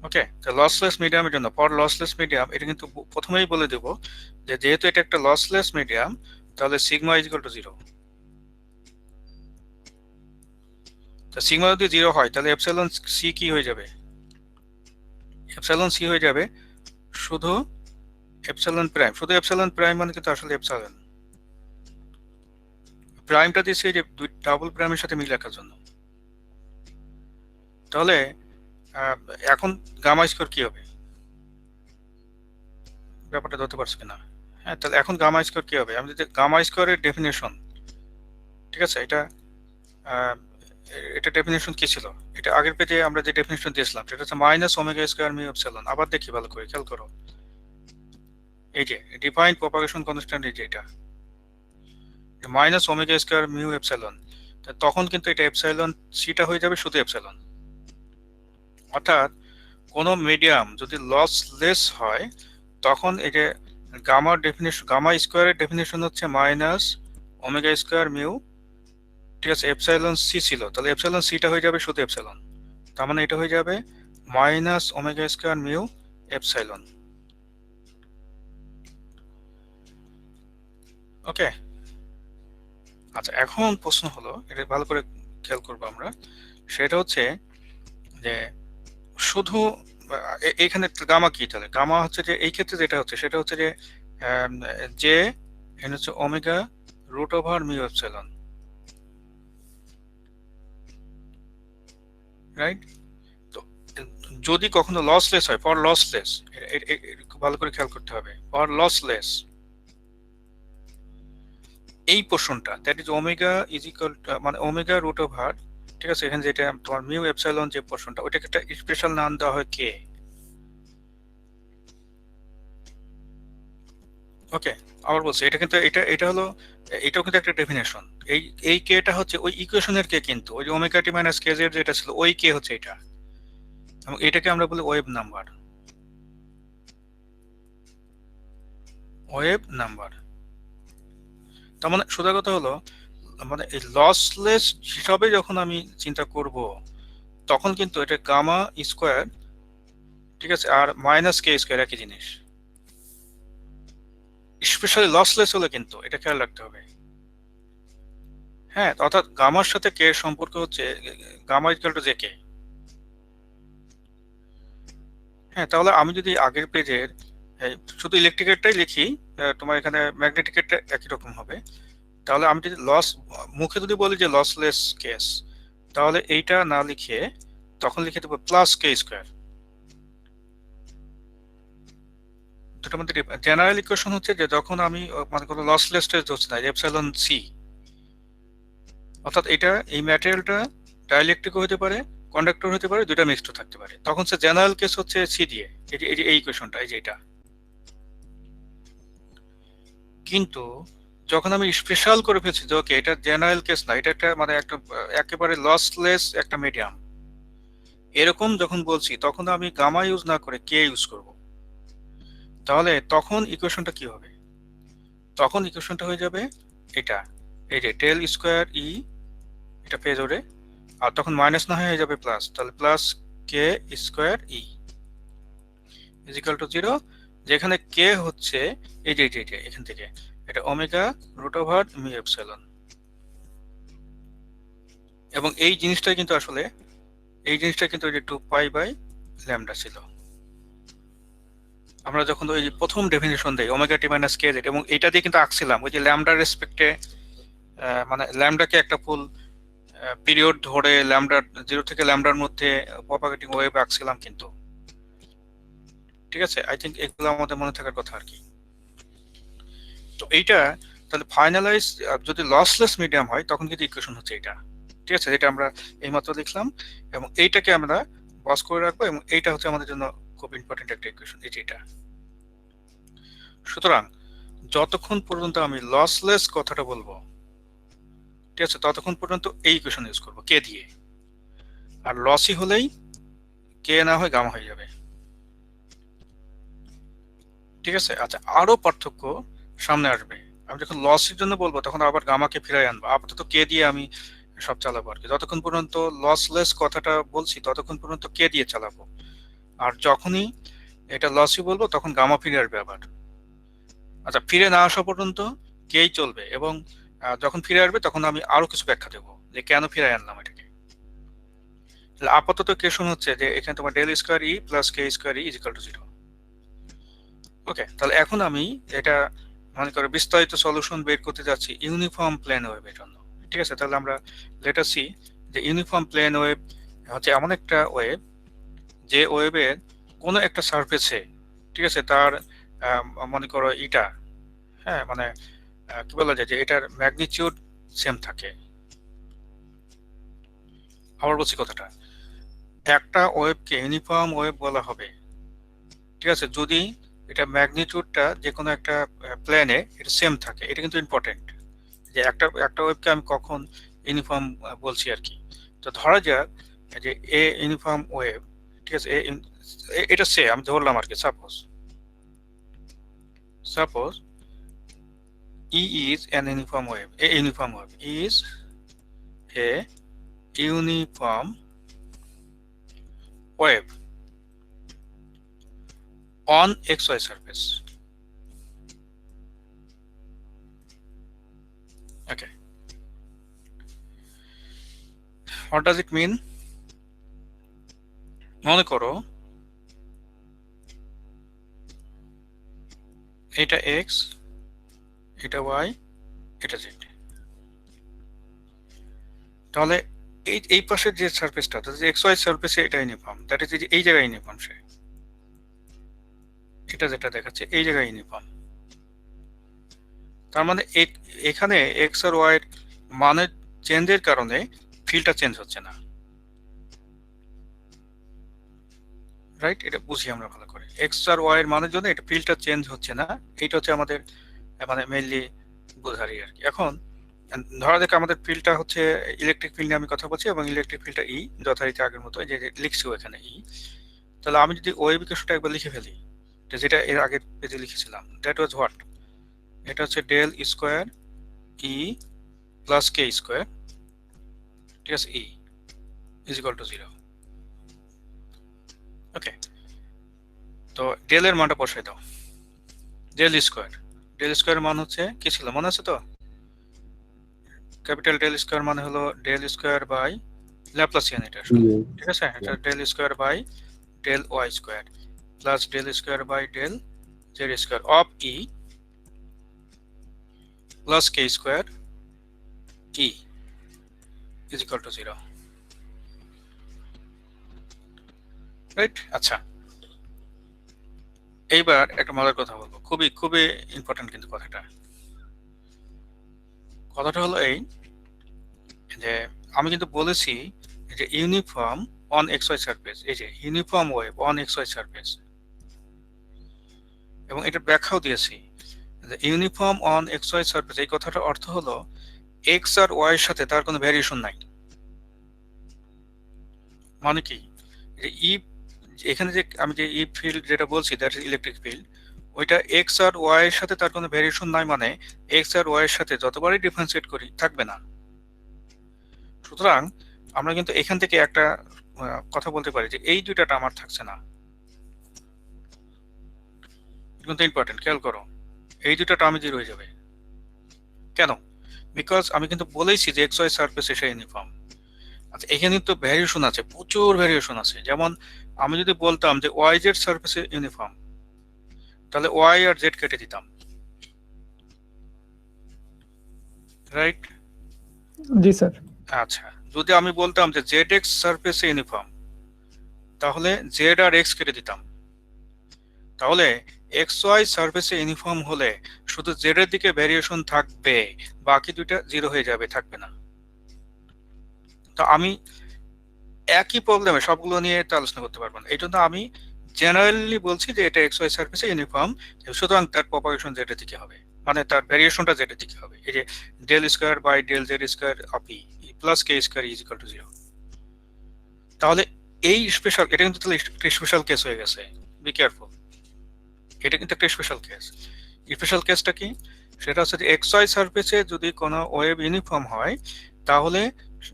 ওকে, তো লসলেস মিডিয়ামের জন্য ফর লসলেস মিডিয়াম এটা কিন্তু প্রথমেই বলে দেব যে যেহেতু এটা একটা লসলেস মিডিয়াম, তাহলে sigma is equal two zero. তো সিগমা যদি জিরো হয় তাহলে এপসাইলন সি কি হয়ে যাবে? এপসাইলন সি হয়ে যাবে শুধু এপসাইলন প্রাইম। শুধু এপসাইলন প্রাইম মানে কিন্তু আসলে এপসাইলন প্রাইমটা দিচ্ছে যে ডাবল প্রাইমের সাথে মিল রাখার জন্য। তাহলে এখন গামা স্কোয়ার কি হবে? ব্যাপারটা ধরতে পারছো কিনা? হ্যাঁ, তাহলে এখন গামা স্কোয়ার কি হবে? আমি যদি গামা স্কোয়ারের ডেফিনেশন, ঠিক আছে, এটা ডেফিনেশন কি ছিল? এটা আগের পেজে আমরা যে ডেফিনেশন দিয়েছিলাম সেটা হচ্ছে minus omega square mu epsilon. আবার দেখি ভালো করে খেয়াল করো, এই যে ডিফাইন্ড প্রপাগেশন কনস্ট্যান্ট, এই যে এটা minus omega square mu epsilon, তখন কিন্তু এটা এপসাইলন সিটা হয়ে যাবে শুধু এপসাইলন। অর্থাৎ কোনো মিডিয়াম যদি লসলেস হয় তখন এই যে গামার ডেফিনেশন, গামা স্কোয়ারের ডেফিনেশন হচ্ছে মাইনাস ওমেগা স্কোয়ার মিউ, ঠিক আছে, এপসাইলন সি ছিল, তাহলে এপসাইলন সিটা হয়ে যাবে শুধু এপসাইলন। তার মানে এটা হয়ে যাবে minus omega square mu epsilon. Okay, আচ্ছা, এখন প্রশ্ন হলো, এটা ভালো করে খেয়াল করবো আমরা, সেটা হচ্ছে যে শুধু এইখানে গামা কি? তাহলে গামা হচ্ছে যে এই ক্ষেত্রে যেটা হচ্ছে সেটা হচ্ছে যে এখানে হচ্ছে omega root over mu epsilon, right? তো যদি কখনো লসলেস হয়, ফর লসলেস, ভালো করে খেয়াল করতে হবে, ফর লসলেস এই পোর্শনটা, that is omega is equal মানে ওমেগা রুট ওভার, ঠিক আছে, এখানে যেটা তোমার মিউ এপসাইলন যে পোর্শনটা, ওইটাকে একটা স্পেশাল নাম দেওয়া হয় কে। ওকে, আবার বলছি, এটা কিন্তু এটা হলো, এটাও কিন্তু একটা ডেফিনেশন। এই কেটা হচ্ছে ওই ইকুয়েশনের কে, কিন্তু ওই যে ওমেগা টি মাইনাস কে জেড যেটা ছিল ওই কে হচ্ছে এটা, এবং এটাকে আমরা বলি ওয়েভ নাম্বার। ওয়েভ নাম্বার তার মানে সোজা কথা হলো, মানে এই লসলেস হিসাবে যখন আমি চিন্তা করব তখন কিন্তু এটা গামা স্কোয়ার, ঠিক আছে, আর মাইনাস কে স্কোয়ার একই জিনিস। স্পেশালি লসলেস হলে কিন্তু এটা খেয়াল রাখতে হবে। হ্যাঁ, অর্থাৎ গামার সাথে কে এর সম্পর্ক হচ্ছে gamma equal to j k. হ্যাঁ, তাহলে আমি যদি আগের পেজের শুধু ইলেকট্রিকেরটাই লিখি, তোমার এখানে ম্যাগনেটিকেরটা একই রকম হবে। তাহলে আমি যদি মুখে যদি বলি যে লসলেস কেস, তাহলে এইটা না লিখে তখন লিখে দেবো প্লাস কে স্কোয়ার। দুটোর মধ্যে জেনারেল ইকুয়েশন হচ্ছে যে যখন আমি মানে কোনো লসলেস টেস্ট হচ্ছে না, এপসাইলন সি, অর্থাৎ এটা এই ম্যাটেরিয়ালটা ডাইইলেকট্রিক হতে পারে, কন্ডাক্টর হতে পারে, দুইটা মিক্সড থাকতে পারে, তখন সে জেনারেল কেস হচ্ছে সি দিয়ে। এই ইকুয়েশনটা, এই যে এটা। কিন্তু যখন আমি স্পেশাল করে ফেলছি যে ওকে এটা জেনারেল কেস না, এটা একটা মানে একটা একেবারে লসলেস একটা মিডিয়াম, এরকম যখন বলছি তখন আমি গামা ইউজ না করে কে ইউজ করব। তাহলে তখন ইকুয়েশনটা কি হবে? তখন ইকুয়েশনটা হয়ে যাবে এটা, এই যে ডেল স্কোয়ার ই, এটা ফেজরে, আর তখন মাইনাস না হয়ে যাবে প্লাস, তাহলে plus K square E is equal to 0, যেখানে কে হচ্ছে এই যে এখান থেকে এটা omega root over mu epsilon. এবং এই জিনিসটা কিন্তু আসলে এই জিনিসটা কিন্তু ওই যে 2 পাই বাই ল্যামডা ছিল। আমরা যখন ওই প্রথম ডেফিনিশন দেই ওমেগা টি মাইনাস কে জেড, এবং এটা দিয়ে কিন্তু আঁকছিলাম ওই যে ল্যামডার রেসপেক্টে, মানে ল্যামডাকে একটা ফুল পিরিয়ড ধরে ল্যামডার 0 থেকে ল্যামডার মধ্যে প্রপাগেটিং ওয়েভ আঁকছিলাম কিন্তু। ঠিক আছে, আই থিঙ্ক এগুলো আমাদের মনে থাকার কথা আর কি। তো এইটা তাহলে ফাইনালাইজ যদি লসলেস মিডিয়াম হয় তখন কিন্তু ইকুয়েশন হচ্ছে এটা। ঠিক আছে, যেটা আমরা এইমাত্র লিখলাম, এবং এইটাকে আমরা বস করে রাখবো, এবং এইটা হচ্ছে আমাদের জন্য খুব ইম্পর্টেন্ট একটা ইকুয়েশন, এই যে এটা। সুতরাং যতক্ষণ পর্যন্ত আমি লসলেস কথাটা বলবো, ঠিক আছে, ততক্ষণ পর্যন্ত এই ইকুয়েশন ইউজ করবো কে দিয়ে, আর লসই হলেই কে না হয় গামা হয়ে যাবে। ঠিক আছে, আচ্ছা, আরো পার্থক্য সামনে আসবে। আমি যখন লসের জন্য বলবো তখন আবার গামাকে ফিরাই আনবো, আপাতত কে দিয়ে আমি সব চালাবো আর কি। যতক্ষণ পর্যন্ত লসলেস কথাটা বলছি ততক্ষণ পর্যন্ত কে দিয়ে চালাবো, আর যখনই এটা লসই বলবো তখন গামা ফিরে আসবে আবার। আচ্ছা, ফিরে না আসা পর্যন্ত কেই চলবে, এবং যখন ফিরে আসবে তখন আমি আরো কিছু ব্যাখ্যা দেবো যে কেন ফিরে আনলাম এটাকে। আপাতত কেশন হচ্ছে যে এখানে তোমার del square e plus K square E is equal to 0। Okay, তাহলে এখন আমি এটা মনে করো বিস্তারিত সলিউশন বের করতে যাচ্ছি ইউনিফর্ম প্লেন ওয়েভের জন্য। ঠিক আছে, তাহলে আমরা লেট আস সি যে ইউনিফর্ম প্লেন ওয়েভ হচ্ছে এমন একটা ওয়েভ যে ওয়েভের কোনো একটা সারফেসে, ঠিক আছে, তার মনে করো এটা, হ্যাঁ মানে কি বলা যায় যে এটার ম্যাগনিটিউড সেম থাকে। আবার বলছি কথাটা, একটা ওয়েভকে ইউনিফর্ম ওয়েভ বলা হবে, ঠিক আছে, যদি এটা ম্যাগনিটিউডটা যে কোনো একটা প্লেনে এটা সেম থাকে। এটা কিন্তু ইম্পর্টেন্ট যে একটা ওয়েভকে আমি কখন ইউনিফর্ম বলছি আর কি। তো ধরা যাক যে এ ইউনিফর্ম ওয়েভ, ঠিক আছে, এটা সে আমি ধরলাম আর কি, suppose E is an uniform wave. A uniform wave is a uniform wave on XY surface. Okay. What does it mean? মনে করো এটা x, এটা y, এটা z। তাহলে এই পাশের যে সারফেসটা, এক্স ওয়াই সারফেসে এটা ইউনিফর্ম, দ্যাট ইজ এই জায়গায় ইউনিফর্ম, সে এটা যেটা দেখাচ্ছে এই জায়গায় ইউনিফর্ম। তার মানে এখানে এক্স আর ওয়াই এর মানের চেঞ্জের কারণে ফিল্ডটা চেঞ্জ হচ্ছে না, রাইট? এটা বুঝি আমরা ভালো করে, এক্স আর ওয়াই এর মানের জন্য এটা ফিল্ডটা চেঞ্জ হচ্ছে না। এইটা হচ্ছে আমাদের মানে মেইনলি বোঝারই আর কি। এখন ধরা যাক আমাদের ফিল্ডটা হচ্ছে ইলেকট্রিক ফিল্ড নিয়ে আমি কথা বলছি, এবং ইলেকট্রিক ফিল্ডটা ই যথারীতি আগের মতো যে লিখছি এখানে ই। তাহলে আমি যদি ওয়েভ ইকুয়েশনটা একবার লিখে ফেলি, যেটা এর আগের পেজে লিখেছিলাম, দ্যাট ওয়াজ হোয়াট, এটা হচ্ছে ডেল স্কোয়ার ই প্লাস কে স্কোয়ার, ঠিক আছে, ই ইজ ইকুয়াল টু 0। ওকে, তো ডেল এর মানটা বসাই দাও, ডেল স্কোয়ার মান হচ্ছে কি ছিল মনে আছে তো? ক্যাপিটাল ডেল স্কোয়ার মানে হলো ডেল স্কোয়ার বাই ল্যাপ্লাসিয়ান, এটা আসলে, ঠিক আছে, এটা del square by del y square. Plus del square by del z square of e plus K square E is equal to 0, right? আচ্ছা, এইবার একটা মজার কথা বলবো, খুবই খুবই ইম্পর্টেন্ট কিন্তু কথাটা হলো এই যে আমি কিন্তু বলেছি যে uniform on x y surface, এই যে uniform wave on x y surface, এবং এটা ব্যাখ্যাও দিয়েছি যে uniform on x y surface এই কথাটার অর্থ হলো এক্স আর ওয়াই এর সাথে তার কোনো ভ্যারিয়েশন নাই। মানে কি, যে ই এখানে যে আমি যে ই ফিল্ড যেটা বলছি দ্যাট ইজ ইলেকট্রিক ফিল্ড, ওইটা এক্স আর ওয়াই এর সাথে তার কোনো ভ্যারিয়েশন নাই, মানে এক্স আর ওয়াই এর সাথে যতবারই ডিফারেন্সিয়েট করি থাকবে না। সুতরাং আমরা কিন্তু এখান থেকে একটা কথা বলতে পারি যে এই দুইটা আমার থাকছে না, কিন্তু ইম্পর্টেন্ট, খেয়াল করো, এই দুইটা টার্মে জিরো হয়ে যাবে। কেন? বিকজ আমি কিন্তু বলেইছি যে এক্স ওয়াই সারফেস এসে ইউনিফর্ম। আচ্ছা, এখানে তো ভ্যারিয়েশন আছে, প্রচুর ভ্যারিয়েশন আছে। যেমন আমি যদি বলতাম যে ওয়াই জেড সারফেসে ইউনিফর্ম, তাহলে ওয়াই আর জেড কেটে দিতাম, রাইট? জি স্যার। আচ্ছা, যদি আমি বলতাম যে জেড এক্স সারফেসে ইউনিফর্ম, তাহলে জেড আর এক্স কেটে দিতাম। তাহলে এক্স ওয়াই সারফেসে ইউনিফর্ম হলে শুধু জেড এর দিকে ভ্যারিয়েশন থাকবে, বাকি দুইটা জিরো হয়ে যাবে, থাকবে না। তো আমি একই প্রবলেমে সবগুলো নিয়ে তো আলোচনা করতে পারবো না, এই জন্য আমি জেনারেলি বলছি যে এটা এক্স ওয়াই সারফেসে ইউনিফর্ম, সুতরাং তার প্রপাগেশন জেড এর দিকে হবে, মানে তার ভ্যারিয়েশনটা জেড এর দিকে হবে। এই যে del square by del z square of e plus k square is equal to 0। তাহলে এই স্পেশাল, এটা কিন্তু তাহলে একটা স্পেশাল কেস হয়ে গেছে, বি কেয়ারফুল, এটা কিন্তু একটা স্পেশাল কেস। স্পেশাল কেসটা কি? সেটা হচ্ছে যে এক্স ওয়াই সারফেসে যদি কোনো ওয়েভ ইউনিফর্ম হয়, তাহলে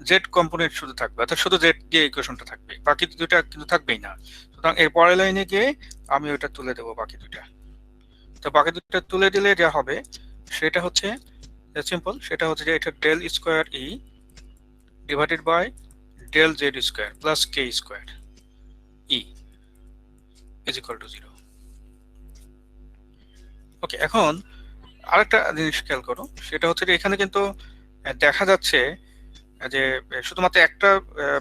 জেড কম্পোনেন্ট শুধু থাকবে, অর্থাৎ শুধু জেড দিয়ে ইকুয়েশনটা থাকবে, বাকি দুইটা কিন্তু থাকবেই না। সুতরাং এর পরের লাইনে গিয়ে আমি ওটা তুলে দেবো বাকি দুইটা। তো বাকি দুইটা তুলে দিলে যা হবে সেটা হচ্ছে সিম্পল, সেটা হচ্ছে যে এটা del square e divided by del z square plus K square E is equal to 0। Okay, এখন আরেকটা জিনিস খেয়াল করো, সেটা হচ্ছে যে এখানে কিন্তু দেখা যাচ্ছে যে শুধুমাত্র একটা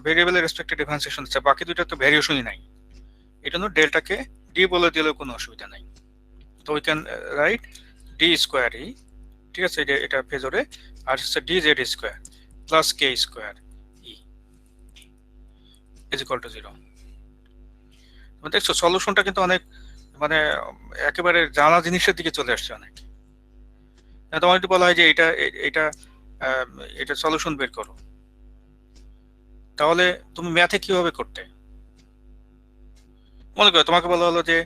ভেরিয়েবলের রেসপেক্টে ডিফারেন্সিয়েশন হচ্ছে, বাকি দুইটা তো ভ্যারিয়েশনই নাই। এই জন্য ডেল্টাকে ডি বলে দিলেও কোনো অসুবিধা নাই। তো we can write D square E, ঠিক আছে, এটা ফেজরে, আর হচ্ছে D Z square plus K square E is equal to 0। দেখছো সলিউশনটা কিন্তু অনেক মানে একেবারে জানা জিনিসের দিকে চলে আসছে অনেক। তোমার যদি বলা হয় যে এটা এটা এটা সলিউশন বের করো, তাহলে তুমি ম্যাথে কিভাবে করতে? মনে করো তোমাকে বলা হলো যে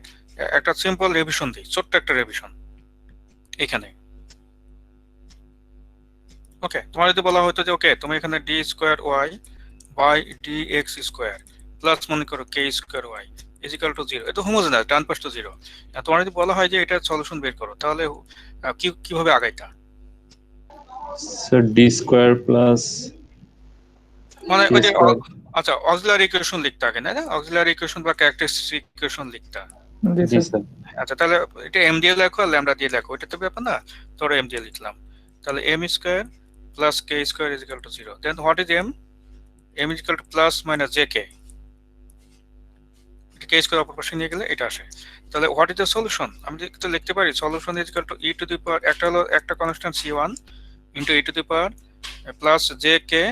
একটা সিম্পল রিভিশন দিই, ছোট্ট একটা রিভিশন এখানে। ওকে, তোমার যদি বলা হতো যে ওকে তুমি এখানে D square Y by D X square plus মনে করো K square Y is equal to 0, এটা হোমোজেনাস, ডান পাশ তো 0। তোমার যদি বলা হয় যে এটা সলিউশন বের করো, তাহলে কিভাবে আগাইতা? স্যার ডি স্কোয়ার প্লাস মানে কে ওই যে স্কোয়ার। আচ্ছা, অক্সিলারি ইকুয়েশন লিখতে আগে, না অক্সিলারি ইকুয়েশন বা ক্যারেক্টারিস্টিক ইকুয়েশন লিখতা। জি জি স্যার। স্যার। আচ্ছা, তাহলে এটা এম দিয়ে লেখো আর ল্যামডা দিয়ে লেখো, এটা তো ব্যাপার না। ধরো এম দিয়ে লিখলাম, তাহলে m square plus K square is equal to 0। Then what is m? M is equal to plus minus J k, k square অপর পাশে নিয়ে গেলে এটা আসে। তাহলে হোয়াট ইজ দ্য সলিউশন? আমি তো লিখতে পারি solution is equal to E to the power, একটা হলো একটা constant c1 into E to the power plus J K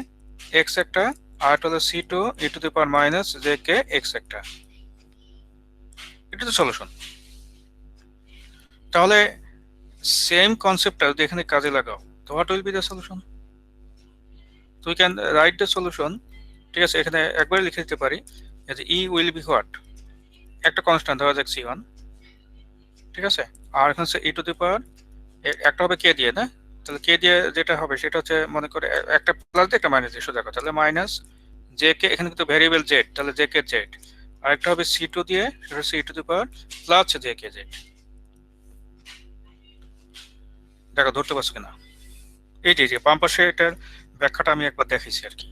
X একটা, আর হলো c2 E to the power minus J K X একটা। এটা তো সলিউশন। তাহলে সেম কনসেপ্টটা যদি এখানে কাজে লাগাও, তো what will be the solution? তো we can write the solution, ঠিক আছে, এখানে একবারে লিখে দিতে পারি যে ই উইল বি হোয়াট, একটা কনস্ট্যান্ট ধরা যাক c1, ঠিক আছে, আর এখানে হচ্ছে ই টু দি পাওয়ার একটা হবে কে দিয়ে, না? তাহলে কে দিয়ে যেটা হবে সেটা হচ্ছে মনে করে একটা প্লাস দিয়ে একটা মাইনাস দিয়ে সোজা কথা, তাহলে মাইনাস জে কে, এখানে কিন্তু ভ্যারিয়েবল জেড, তাহলে জে কে জেড, আর একটা হবে c2 দিয়ে, সেটা হচ্ছে E to the power plus J K Z. দেখো ধরতে পারছো কিনা? এই যে বাম পাশে এটার ব্যাখ্যাটা আমি একবার দেখাইছি আর কি,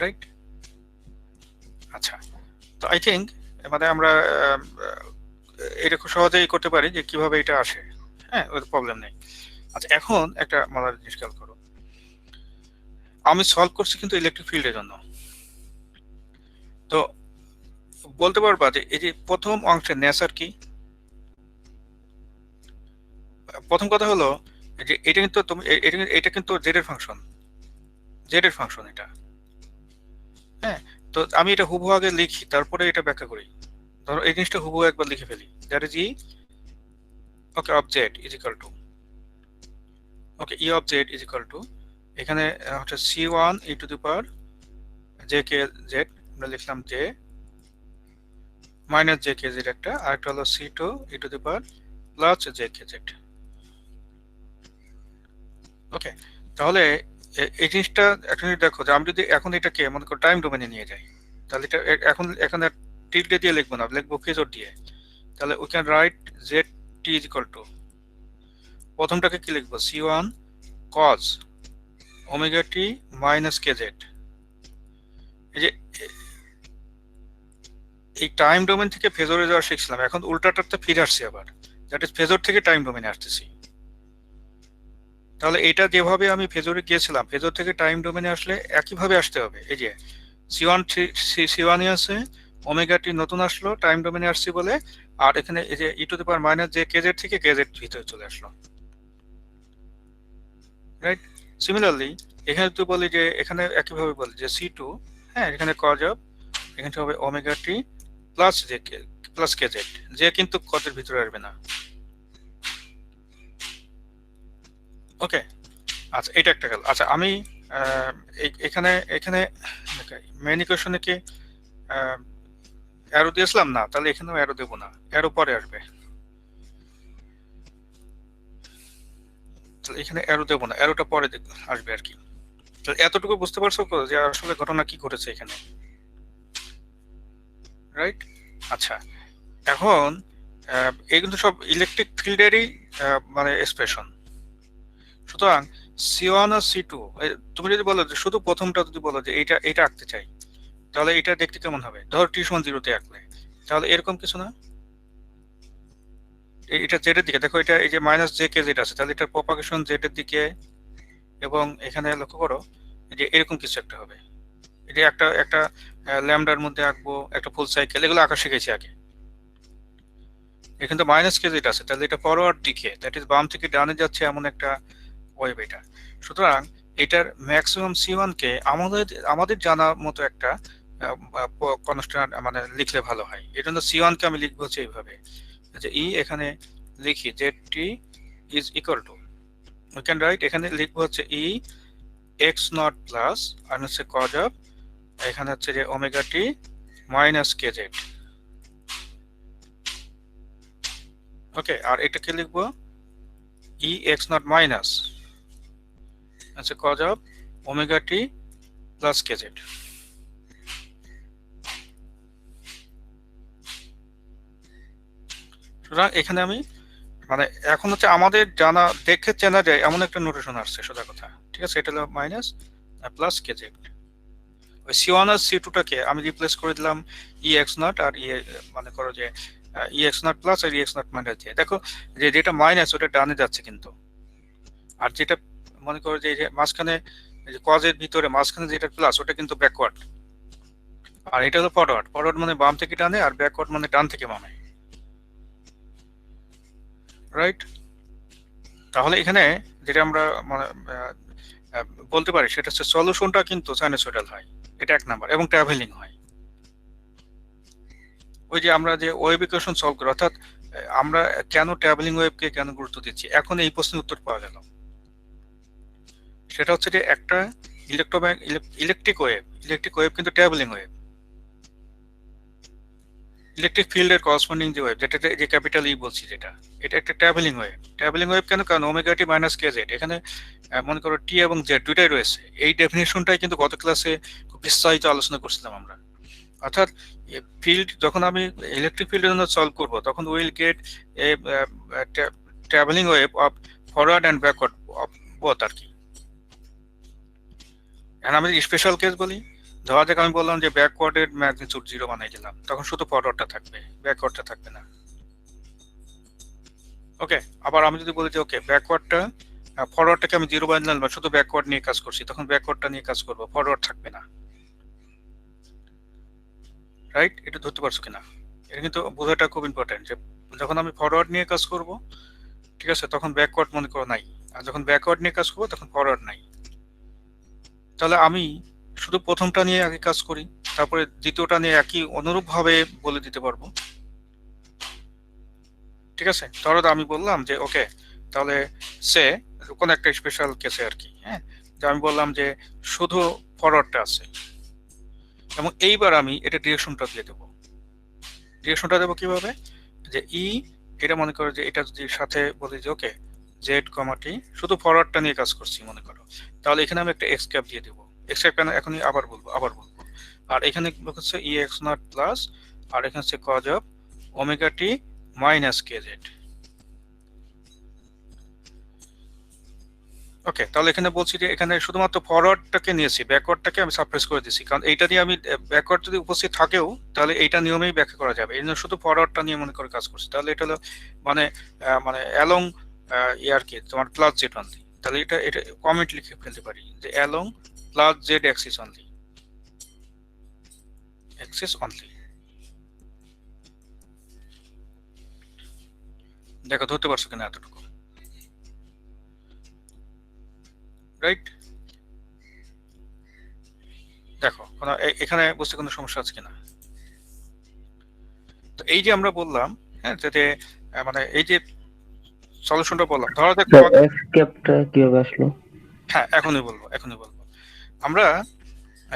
রাইট? আচ্ছা, তো আই থিঙ্ক মানে আমরা এটা খুব সহজেই করতে পারি যে কিভাবে এটা আসে। হ্যাঁ, ওই প্রবলেম নেই। আচ্ছা, এখন একটা মজার জিনিস খেয়াল করো, আমি সলভ করছি কিন্তু ইলেকট্রিক ফিল্ডের জন্য। তো বলতে পারবা যে এই যে প্রথম অংশের নেচার কি? প্রথম কথা হলো যে এটা কিন্তু তুমি এটা কিন্তু জেড এর ফাংশন, জেড এর ফাংশন এটা। হ্যাঁ, তো আমি এটা হুবহু আগে লিখি, তারপরে এটা ব্যাখ্যা করি। ধরো এই জিনিসটা হুবহু একবার লিখে ফেলি, that is E okay of Z is equal to, okay E of Z is equal to, এখানে হচ্ছে c1 e to the power J K Z, আমরা লিখলাম J minus J K Z একটা, আর একটা হলো c2 e to the power plus J K Z. Okay, তাহলে এই জিনিসটা একটা জিনিস দেখো যে আমি যদি এখন এটাকে মনে করো টাইম ডোমেনে নিয়ে যাই, তাহলে এটা এখন এখানে টিল্ডে দিয়ে লিখবো না, লিখবো ফেজর দিয়ে। তাহলে we can write Z T is equal to, প্রথমটাকে কি লিখবো, c1 cos ওমেগা টি মাইনাস কে জেড। এই যে এই টাইম ডোমেন থেকে ফেজরে যাওয়া শিখছিলাম, এখন উল্টাটাতে ফিরে আসছি আবার, দ্যাট ইজ ফেজর থেকে টাইম ডোমেনে আসতেছি। তাহলে এটা যেভাবে আমি ফেজরে গিয়েছিলাম, ফেজর থেকে টাইম ডোমেনে আসলে একইভাবে আসতে হবে। এই যে c1 আছে, ওমেগা টি নতুন আসলো, টাইম ডোমেনে আসছি বলে, আর এখানে এই যে E to the power minus যে কেজেড থেকে কেজেড ভিতরে চলে আসলো, রাইট? সিমিলারলি এখানে তো বলি যে এখানে একইভাবে বলি যে c2, হ্যাঁ এখানে কজ অফ, এখানে হবে ওমেগা টি plus J K plus KZ, যে কিন্তু কজের ভিতরে আসবে না। ওকে, আচ্ছা এটা একটা গেল। আচ্ছা আমি এখানে এখানে মেইন ইকুয়েশনে কি অ্যারো দিয়েছিলাম না? তাহলে এখানেও অ্যারো দেবো না, অ্যারো পরে আসবে। তাহলে এখানে অ্যারো দেবো না, অ্যারোটা পরে আসবে আর কি। তাহলে এতটুকু বুঝতে পারছো তো যে আসলে ঘটনা কি ঘটেছে এখানে, রাইট? আচ্ছা, এখন এই কিন্তু সব ইলেকট্রিক ফিল্ডেরই মানে এক্সপ্রেশন। সুতরাং c1 আর c2, তুমি যদি বলো যে শুধু প্রথমটা যদি বলো যে এইটা আঁকতে চাই, তাহলে এটা দেখতে কেমন হবে? ধর t=0 তে আঁকলে, তাহলে এরকম কিছু না, এটা জেড এর দিকে দেখো, এটা এই যে মাইনাস জে কে জেড আছে, তাহলে এটার প্রপাগেশন জেড এর দিকে, এবং এখানে লক্ষ্য করো যে এরকম কিছু একটা হবে। এই যে একটা একটা ল্যামডার মধ্যে আঁকবো, একটা ফুল সাইকেল, এগুলো আঁকা শিখেছি আগে। এখানে তো মাইনাস কে জেড আছে, তাহলে এটা ফরওয়ার্ড দিকে, দ্যাট ইজ বাম থেকে ডানে যাচ্ছে এমন একটা ওয়েভ এটা। সুতরাং এটার ম্যাক্সিমাম c1 কে আমাদের জানা মতো একটা কনস্ট্যান্ট মানে লিখলে ভালো হয়। এই জন্য c1 কে আমি লিখবো হচ্ছে এইভাবে, যে ই এখানে লিখি z T is equal to, we can write, এখানে লিখবো হচ্ছে ই এক্স নট প্লাস আর হচ্ছে কজ অফ, এখানে হচ্ছে যে ওমেগা টি মাইনাস কে জেড। ওকে, আর এটাকে লিখবো ই এক্স নট মাইনাস আচ্ছা cos of omega T plus k z. সুতরাং এখানে আমি মানে এখন হচ্ছে আমাদের জানা দেখে চেনা যায় এমন একটা নোটেশন আসছে, সোজা কথা, ঠিক আছে? এটা হলো মাইনাস প্লাস কে জেড। ওই c1 আর c2টাকে আমি রিপ্লেস করে দিলাম ই এক্স নট আর ই, মানে করো যে ই এক্স নট প্লাস আর ই এক্স নট মাইনাস দিয়ে। দেখো যে যেটা মাইনাস ওটা ডানে যাচ্ছে কিন্তু, আর যেটা মনে করো যে মাঝখানে কজের ভিতরে মাঝখানে যেটা প্লাস ওটা কিন্তু ব্যাকওয়ার্ড, আর এটা হলো ফরওয়ার্ড। ফরওয়ার্ড মানে বাম থেকে ডানে, আর ব্যাকওয়ার্ড মানে ডান থেকে বামে, রাইট? তাহলে এখানে যেটা আমরা মানে বলতে পারি সেটা হচ্ছে সলিউশনটা কিন্তু সাইনোসয়েডাল হয়, এটা এক নাম্বার, এবং ট্রাভেলিং হয়। ওই যে আমরা যে ওয়েভ ইকুয়েশন সলভ করি, অর্থাৎ আমরা কেন ট্রাভেলিং ওয়েভকে কেন গুরুত্ব দিচ্ছি, এখন এই প্রশ্নের উত্তর পাওয়া গেল। সেটা হচ্ছে যে একটা ইলেকট্রিক ওয়েভ কিন্তু ট্রাভেলিং ওয়েভ, ইলেকট্রিক ফিল্ডের করসপন্ডিং যে ওয়েভ, যেটা যে ক্যাপিটাল ই বলছি, যেটা এটা একটা ট্রাভেলিং ওয়েভ। ট্রাভেলিং ওয়েভ কেন? কারণ ওমেগা টি মাইনাস কে জেড, এখানে মনে করো টি এবং জেড দুইটাই রয়েছে। এই ডেফিনেশনটাই কিন্তু গত ক্লাসে খুব বিস্তারিত আলোচনা করছিলাম আমরা। অর্থাৎ ফিল্ড যখন আমি ইলেকট্রিক ফিল্ডের জন্য সলভ করবো, তখন will get a travelling wave of forward and backward of both আর কি। আমি স্পেশাল কেস বলি, ধরা যাক আমি বললাম যে ব্যাকওয়ার্ডের ম্যাগনিটিউড 0 বানাই দিলাম, তখন শুধু ফরওয়ার্ডটা থাকবে, ব্যাকওয়ার্ডটা থাকবে না। ওকে, আবার আমি যদি বলি যে ওকে ফরওয়ার্ডটাকে আমি 0 বানালাম বা শুধু ব্যাকওয়ার্ড নিয়ে কাজ করছি, তখন ব্যাকওয়ার্ডটা নিয়ে কাজ করবো, ফরওয়ার্ড থাকবে না। রাইট? এটা ধরতে পারছো কিনা? এটা কিন্তু বোঝাটা খুব ইম্পর্টেন্ট যে যখন আমি ফরওয়ার্ড নিয়ে কাজ করব, ঠিক আছে, তখন ব্যাকওয়ার্ড মনে করো নাই, আর যখন ব্যাকওয়ার্ড নিয়ে কাজ করবো তখন ফরওয়ার্ড নাই। তাহলে আমি শুধু প্রথমটা নিয়ে আগে কাজ করি, তারপরে দ্বিতীয়টা নিয়ে একই অনুরূপ ভাবে বলে দিতে পারবো। ঠিক আছে, ধরো আমি বললাম যে ওকে, তাহলে সে কোন একটা স্পেশাল কেসে আর কি, হ্যাঁ, যে আমি বললাম যে শুধু ফরওয়ার্ডটা আছে, এবং এইবার আমি এটা ডিরেকশনটা দিয়ে দেবো। ডিরেকশনটা দেবো কিভাবে, যে এটা মনে করো যে এটা যদি সাথে বলি যে ওকে জেড কমাটি, শুধু ফরওয়ার্ডটা নিয়ে কাজ করছি মনে করো, তাহলে এখানে আমি একটা এক্স ক্যাপ দিয়ে দেবো। এক্স ক্যাপ কেন এখনই আবার বলবো। আর এখানে হচ্ছে ই এক্স নট প্লাস, আর এখানে হচ্ছে cos of omega T minus K Z. Okay, তাহলে এখানে বলছি যে এখানে শুধুমাত্র ফরওয়ার্ডটাকে নিয়েছি, ব্যাকওয়ার্ডটাকে আমি সাপ্রেস করে দিছি, কারণ এইটা দিয়ে আমি ব্যাকওয়ার্ড যদি উপস্থিত থাকেও তাহলে এইটা নিয়মেই ব্যাখ্যা করা যাবে, এই জন্য শুধু ফরওয়ার্ডটা নিয়ে মনে করে কাজ করছি। তাহলে এটা হলো মানে অ্যালং আর কি তোমার প্লাস জেড অনলি, তাহলে এটা কমেন্ট লিখে ফেলতে পারি যে along plus Z Axis only, দেখো ধরতে পারছো কিনা এতটুকু? রাইট? দেখো এখানে বুঝতে কোনো সমস্যা আছে কিনা? তো এই যে আমরা বললাম, হ্যাঁ, যে এই যে সলিউশনটা বললাম, ধরো দেখো এক্স ক্যাপটা কিভাবে আসলো? হ্যাঁ, এখনই বলবো। আমরা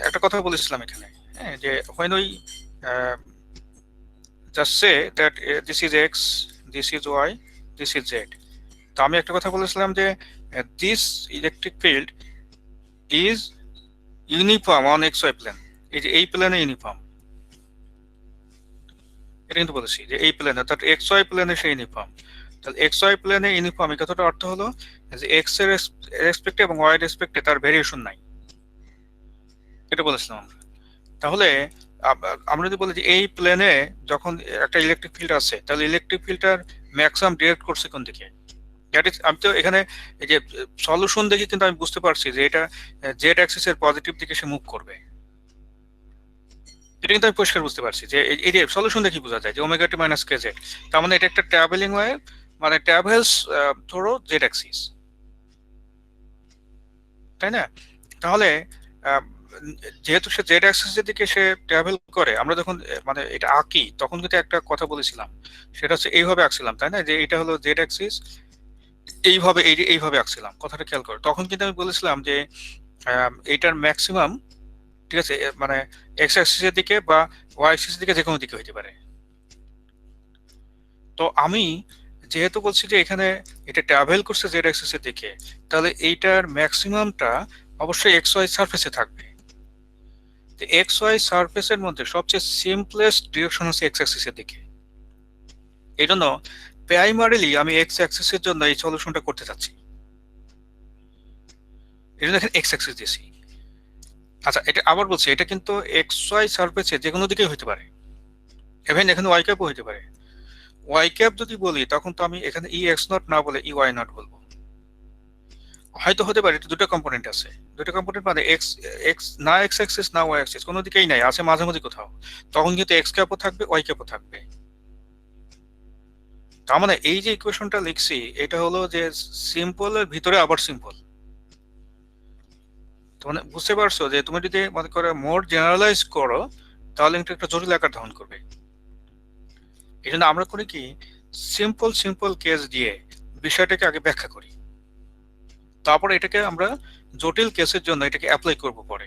একটা কথা বলেছিলাম এখানে, হ্যাঁ, যে when we just say that this is x, this is y, this is z, তো আমি একটা কথা বলেছিলাম যে this electric field is uniform on xy plane, এই প্লেনে ইউনিফর্ম, এটা কিন্তু বলেছি যে এই প্লেনে, অর্থাৎ xy প্লেনে সে ইউনিফর্ম। তাহলে xy প্লেনে ইউনিফর্ম এই কথাটা অর্থ হলো যে x এর রেসপেক্টে এবং y এর রেসপেক্টে তার ভেরিয়েশন নাই, এটা বলেছিলাম আমরা। তাহলে আমরা যদি বলি যে এই প্লেনে যখন একটা ইলেকট্রিক ফিল্ড আছে, তাহলে ইলেকট্রিক ফিল্ডটার ম্যাক্সিমাম ডিরেক্ট করছে কোন দিকে? আমি তো এখানে এই যে সলিউশন দেখে কিন্তু আমি বুঝতে পারছি যে এটা জেড অ্যাক্সিসের পজিটিভ দিকে সে মুভ করবে, এটা কিন্তু আমি পরিষ্কার বুঝতে পারছি যে এই যে সলিউশন দেখে বোঝা যায় যে ওমেগা টি মাইনাস কে জেড, তার মানে এটা একটা ট্রাভেলিং ওয়েভ, মানে ট্রাভেলস থ্রু জেড অ্যাক্সিস, তাই না? তাহলে যেহেতু সে জেড অ্যাক্সিসের দিকে সে ট্রাভেল করে, আমরা যখন এটা আঁকি তখন কিন্তু একটা কথা বলেছিলাম, সেটা হচ্ছে এইভাবে আঁকছিলাম, তাই না, যে এটা হলো জেড অ্যাক্সিস, এইভাবে আঁকছিলাম, কথাটা খেয়াল করো। তখন কিন্তু আমি বলেছিলাম যে এইটার ম্যাক্সিমাম, ঠিক আছে, এক্স অ্যাক্সিসের দিকে বা ওয়াই অ্যাক্সিসের দিকে যে কোনো দিকে হইতে পারে। তো আমি যেহেতু বলছি যে এখানে এটা ট্রাভেল করছে জেড অ্যাক্সিসের দিকে, তাহলে এইটার ম্যাক্সিমামটা অবশ্যই এক্স ওয়াই সারফেসে থাকবে। তো এক্স ওয়াই সারফেসের মধ্যে সবচেয়ে সিম্পলেস্ট ডিরেকশন হচ্ছে এক্স অ্যাক্সিসের দিকে। এই জন্য প্রাইমারিলি আমি এক্স অ্যাক্সিসের জন্য এই সলিউশনটা করতে চাচ্ছি, এই জন্য এখানে এক্স অ্যাক্সিস দিয়েছি। আচ্ছা, এটা আবার বলছি, এটা কিন্তু এক্স ওয়াই সারফেসে যে কোনো দিকেই হইতে পারে, ইভেন এখানে ওয়াই ক্যাপও হইতে পারে। ওয়াই ক্যাপ যদি বলি তখন তো আমি এখানে ই এক্স নট না বলে ই ওয়াই নট বলবো। হয়তো হতে পারে এটা দুটো কম্পোনেন্ট আছে, দুটো কম্পোনেন্ট মানে না এক্স অ্যাক্সিস না ওয়াই অ্যাক্সিস, কোনো দিকেই নাই, আছে মাঝামাঝি কোথাও, তখন কিন্তু এক্স ক্যাপও থাকবে ওয়াই ক্যাপও থাকবে। তার মানে এই যে ইকুয়েশনটা লিখছি এটা হলো যে সিম্পলের ভিতরে আবার সিম্পল। মানে বুঝতে পারছো যে তুমি যদি মনে করো মোর জেনারেলাইজ করো তাহলে এটা একটা জটিল আকার ধারণ করবে। এই জন্য আমরা করি কি, সিম্পল কেস দিয়ে বিষয়টাকে আগে ব্যাখ্যা করি, তারপরে এটাকে আমরা জটিল কেসের জন্য এটাকে অ্যাপ্লাই করব পরে।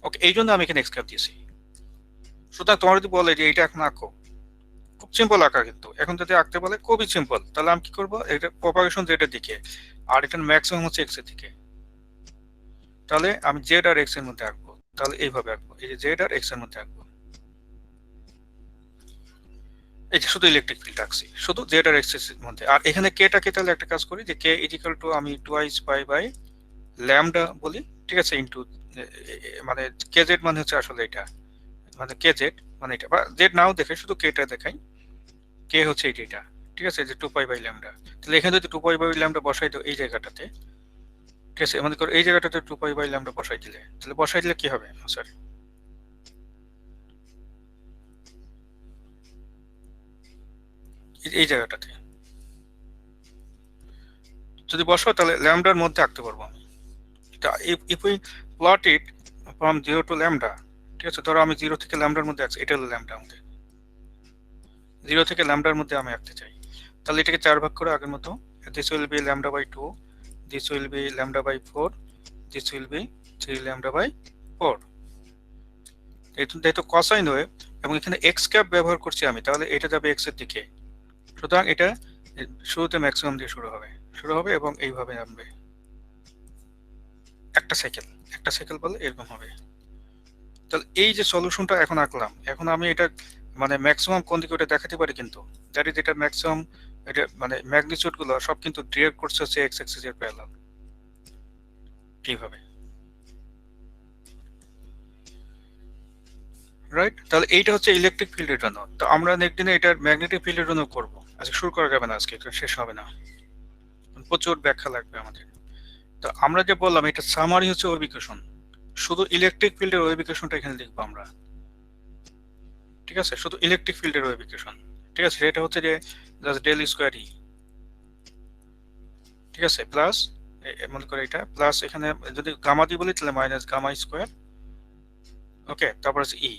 ওকে, এই জন্য আমি এখানে এক্স ক্যাপ দিয়েছি। সুতরাং তোমার যদি বলে যে এটা এখন আঁকো, খুব সিম্পল আঁকা, কিন্তু এখন যদি আঁকতে বলে খুবই সিম্পল, তাহলে আমি কি করবো, এটা প্রপাগেশন জেডের দিকে আর এটার ম্যাক্সিমাম হচ্ছে এক্স এর দিকে, তাহলে আমি জেড আর এক্স এর মধ্যে আঁকবো, তাহলে এইভাবে আঁকবো, এই যে জেড আর এক্স এর মধ্যে আঁকবো, এই যে শুধু ইলেকট্রিক ফিল্ড আঁকছি শুধু জেড আর এক্স এর মধ্যে। আর এখানে কেটাকে তাহলে একটা কাজ করি যে কে ইজ ইকুয়াল টু আমি টুয়াইস পাই বাই ল্যামডা বলি, ঠিক আছে, ইন্টু মানে কেজেড মানে হচ্ছে আসলে এটা, মানে কেজেড মানে এটা, বা জেড নাও দেখে শুধু কেটা দেখাই, কে হচ্ছে এটা, ঠিক আছে, যে 2π/λ। তাহলে এখানে যদি 2π/λ বসাই দাও এই জায়গাটাতে, ঠিক আছে, মনে করো এই জায়গাটাতে 2π/λ বসাই দিলে, তাহলে বসাই দিলে কি হবে স্যার? এই জায়গাটাতে যদি বসো তাহলে ল্যামডার মধ্যে আঁকতে পারবো আমি। If we plot it from 0 to λ, ঠিক আছে, ধরো আমি 0 থেকে ল্যামডার মধ্যে আঁকছি, এটা হলো ল্যামডা, আমাদের 0 থেকে ল্যামডার মধ্যে আমি আঁকতে চাই, তাহলে এটাকে 4 ভাগ করে আগের মতো, this will be λ/2, this will be λ/4, this will be 3λ/4। যেহেতু কসাইন ওয়েভ এবং এখানে এক্স ক্যাপ ব্যবহার করছি আমি, তাহলে এটা যাবে এক্স এর দিকে, সুতরাং এটা শুরুতে ম্যাক্সিমাম দিয়ে শুরু হবে এবং এইভাবে নামবে, একটা সাইকেল বলে এরকম হবে। তাহলে এই যে সলিউশনটা এখন আঁকলাম, এখন আমি এটা মানে ম্যাক্সিমাম কোন দিকে ওটা দেখাতে পারি, কিন্তু দ্যাট ইজ এটা ম্যাক্সিমাম, এটা মানে ম্যাগনিটিউড গুলো সব কিন্তু ডিরেক্ট করছে হচ্ছে এক্স অ্যাক্সিস এর প্যারালাল, কিভাবে, রাইট? তাহলে এইটা হচ্ছে ইলেকট্রিক ফিল্ডের জন্য। তো আমরা নেক্সট দিনে এটার ম্যাগনেটিক ফিল্ডের জন্য করব, আজকে শুরু করা যাবে না, আজকে এটা শেষ হবে না, প্রচুর ব্যাখ্যা লাগবে আমাদের। তো আমরা যে বললাম এটা সামারি হচ্ছে ওয়েভ ইকুয়েশন, শুধু ইলেকট্রিক ফিল্ডের ওয়েভ ইকুয়েশনটা এখানে লিখবো আমরা, ঠিক আছে, শুধু ইলেকট্রিক ফিল্ডের ওয়েভ ইকুয়েশন, ঠিক আছে, সেটা হচ্ছে যে জাস্ট ডেল স্কয়ার ই, ঠিক আছে, প্লাস মনে করে এটা প্লাস, এখানে যদি গামা দিয়ে বলি তাহলে মাইনাস গামা স্কয়ার, ওকে, তারপর হচ্ছে ই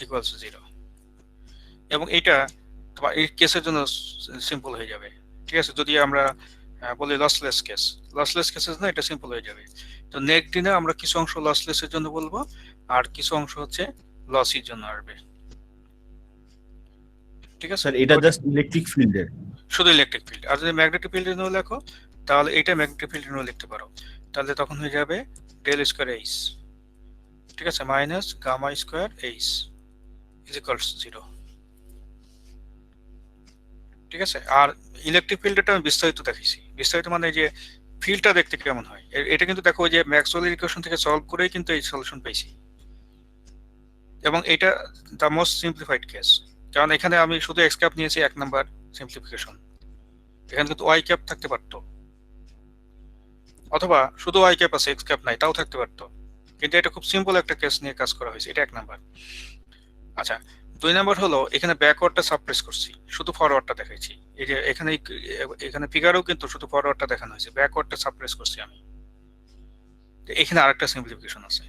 ইকুয়ালস টু 0, এবং এটা তোমার এই কেসের জন্য সিম্পল হয়ে যাবে, ঠিক আছে, যদি আমরা বলি লসলেস কেসের জন্য এটা সিম্পল হয়ে যাবে। তো নেক্সট দিনে আমরা কিছু অংশ লসলেসের জন্য বলবো আর কিছু অংশ হচ্ছে লসির জন্য আসবে, ঠিক আছে। স্যার এটা জাস্ট ইলেকট্রিক ফিল্ডের, শুধু ইলেকট্রিক ফিল্ড, আর যদি ম্যাগনেটিক ফিল্ডের জন্য লেখো তাহলে এটা ম্যাগনেটিক ফিল্ডের জন্য লিখতে পারো, তাহলে তখন হয়ে যাবে ডেল স্কয়ার এইচ, ঠিক আছে, minus gamma square h is equals 0, ঠিক আছে। আর ইলেকট্রিক ফিল্ডটা আমি বিস্তারিত দেখিয়েছি, বিস্তারিত মানে যে ফিল্ডটা দেখতে কেমন হয়, এটা কিন্তু দেখো যে ম্যাক্সওয়েলের ইকুয়েশন থেকে সলভ করেই কিন্তু এই সলিউশন পেয়েছি, এবং এটা দ্য মোস্ট সিম্পলিফাইড কেস, কারণ এখানে আমি শুধু এক্স ক্যাপ নিয়েছি 1 নাম্বার সিম্পলিফিকেশন, এখানে কিন্তু ওয়াই ক্যাপ থাকতে পারতো, অথবা শুধু ওয়াই ক্যাপ আছে এক্স ক্যাপ নাই, তাও থাকতে পারতো, কিন্তু এটা খুব সিম্পল একটা কেস নিয়ে কাজ করা হয়েছে, এটা 1 নাম্বার। আচ্ছা, 2 নাম্বার হলো এখানে ব্যাকওয়ার্ডটা সাপ্রেস করছি, শুধু ফরওয়ার্ডটা দেখাইছি, এই যে এখানে ফিগারেও কিন্তু শুধু ফরওয়ার্ডটা দেখানো হয়েছে, ব্যাকওয়ার্ডটা সাপ্রেস করছি আমি, এখানে আরেকটা সিম্পলিফিকেশন আছে,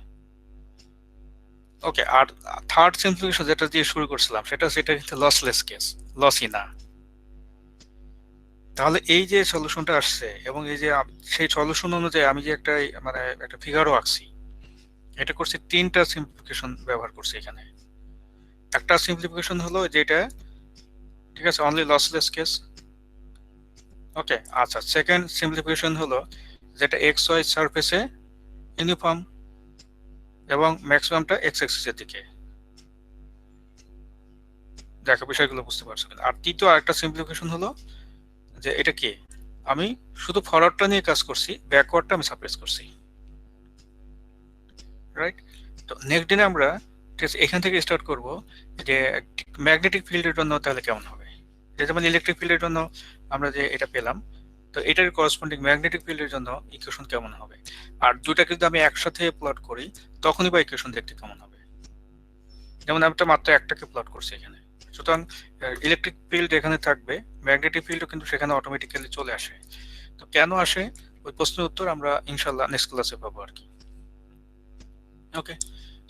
ওকে। আর থার্ড সিম্পলিফিকেশন যেটা দিয়ে শুরু করছিলাম সেটা কিন্তু লসলেস কেস, লসই না। তাহলে এই যে সলিউশনটা আসছে এবং এই যে সেই সলিউশন অনুযায়ী আমি যে একটা মানে একটা ফিগারও আঁকছি, এটা করছি 3টা সিম্পলিফিকেশন ব্যবহার করছি এখানে। একটা সিম্পলিফিকেশন হলো যেটা, ঠিক আছে, অনলি লসলেস কেস, ওকে। আচ্ছা, সেকেন্ড সিম্পলিফিকেশন হলো যেটা এক্স ওয়াই সারফেসে ইউনিফর্ম এবং ম্যাক্সিমামটা এক্স অ্যাক্সিসের দিকে, দেখো বিষয়গুলো বুঝতে পারছো। আর তৃতীয় আরেকটা সিম্পলিফিকেশন হলো যে এটা কি, আমি শুধু ফরওয়ার্ডটা নিয়ে কাজ করছি, ব্যাকওয়ার্ডটা আমি সাপ্রেস করছি, রাইট? তো নেক্সট দিনে আমরা এখান থেকে স্টার্ট করব যে ম্যাগনেটিক ফিল্ডের জন্য তাহলে কেমন হবে, যেমন ইলেকট্রিক ফিল্ডের জন্য আমরা যে এটা পেলাম, তো এটার করসপন্ডিং ম্যাগনেটিক ফিল্ডের জন্য ইকুয়েশন কেমন হবে, আর দুইটা কিন্তু আমি একসাথে প্লট করি তখনই বা ইকুয়েশন দেখতে কেমন হবে। যেমন আমি তো মাত্র একটাকে প্লট করছি এখানে, সুতরাং ইলেকট্রিক ফিল্ড এখানে থাকবে, ম্যাগনেটিক ফিল্ডও কিন্তু সেখানে অটোমেটিক্যালি চলে আসে। তো কেন আসে ওই প্রশ্নের উত্তর আমরা ইনশাল্লাহ নেক্সট ক্লাসে পাবো আর কি, ওকে।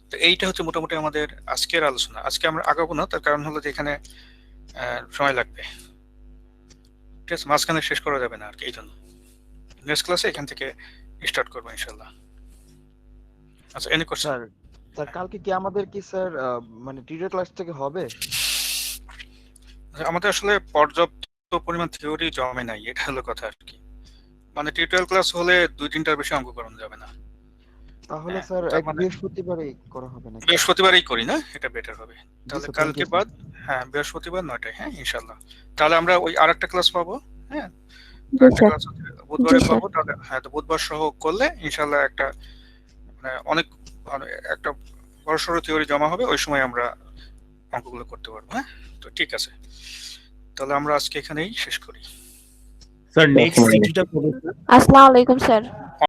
তো এইটা হচ্ছে মোটামুটি আমাদের আজকের আলোচনা। আজকে আমরা আগাবো না, তার কারণ হলো যে এখানে সময় লাগবে, ঠিক আছে, মাঝখানে শেষ করা যাবে না আর কি, এই জন্য নেক্সট ক্লাসে এখান থেকে স্টার্ট করবো ইনশাল্লাহ। আচ্ছা, এনি কোশ্চেন? স্যার কালকে কি আমাদের কি স্যার মানে টিউটর ক্লাস থেকে হবে? আমাদের আসলে পর্যাপ্ত পরিমাণ থিওরি জমে নাই, এটা হলো কথা আর কি। মানে টিউটোরিয়াল ক্লাস হলে 2-3টার বেশি অঙ্ক করানো যাবে না, তাহলে স্যার এক বৃহস্পতিবারই করা হবে নাকি? বৃহস্পতিবারই করি না, এটা বেটার হবে। তাহলে কালকে বাদ, হ্যাঁ বৃহস্পতিবার 9টায়, হ্যাঁ ইনশাল্লাহ। তাহলে আমরা ওই আরেকটা ক্লাস পাবো, হ্যাঁ বুধবারে পাবো, তাহলে হ্যাঁ, তো বুধবার সহ করলে ইনশাল্লাহ একটা মানে অনেক একটা বড়সড় থিওরি জমা হবে, ওই সময় আমরা অঙ্কগুলো করতে পারবো। হ্যাঁ, তো ঠিক আছে, তাহলে আমরা আজকে এখানেই শেষ করি। স্যার নেক্সট সিটিটা কবে? আসসালামু আলাইকুম স্যার।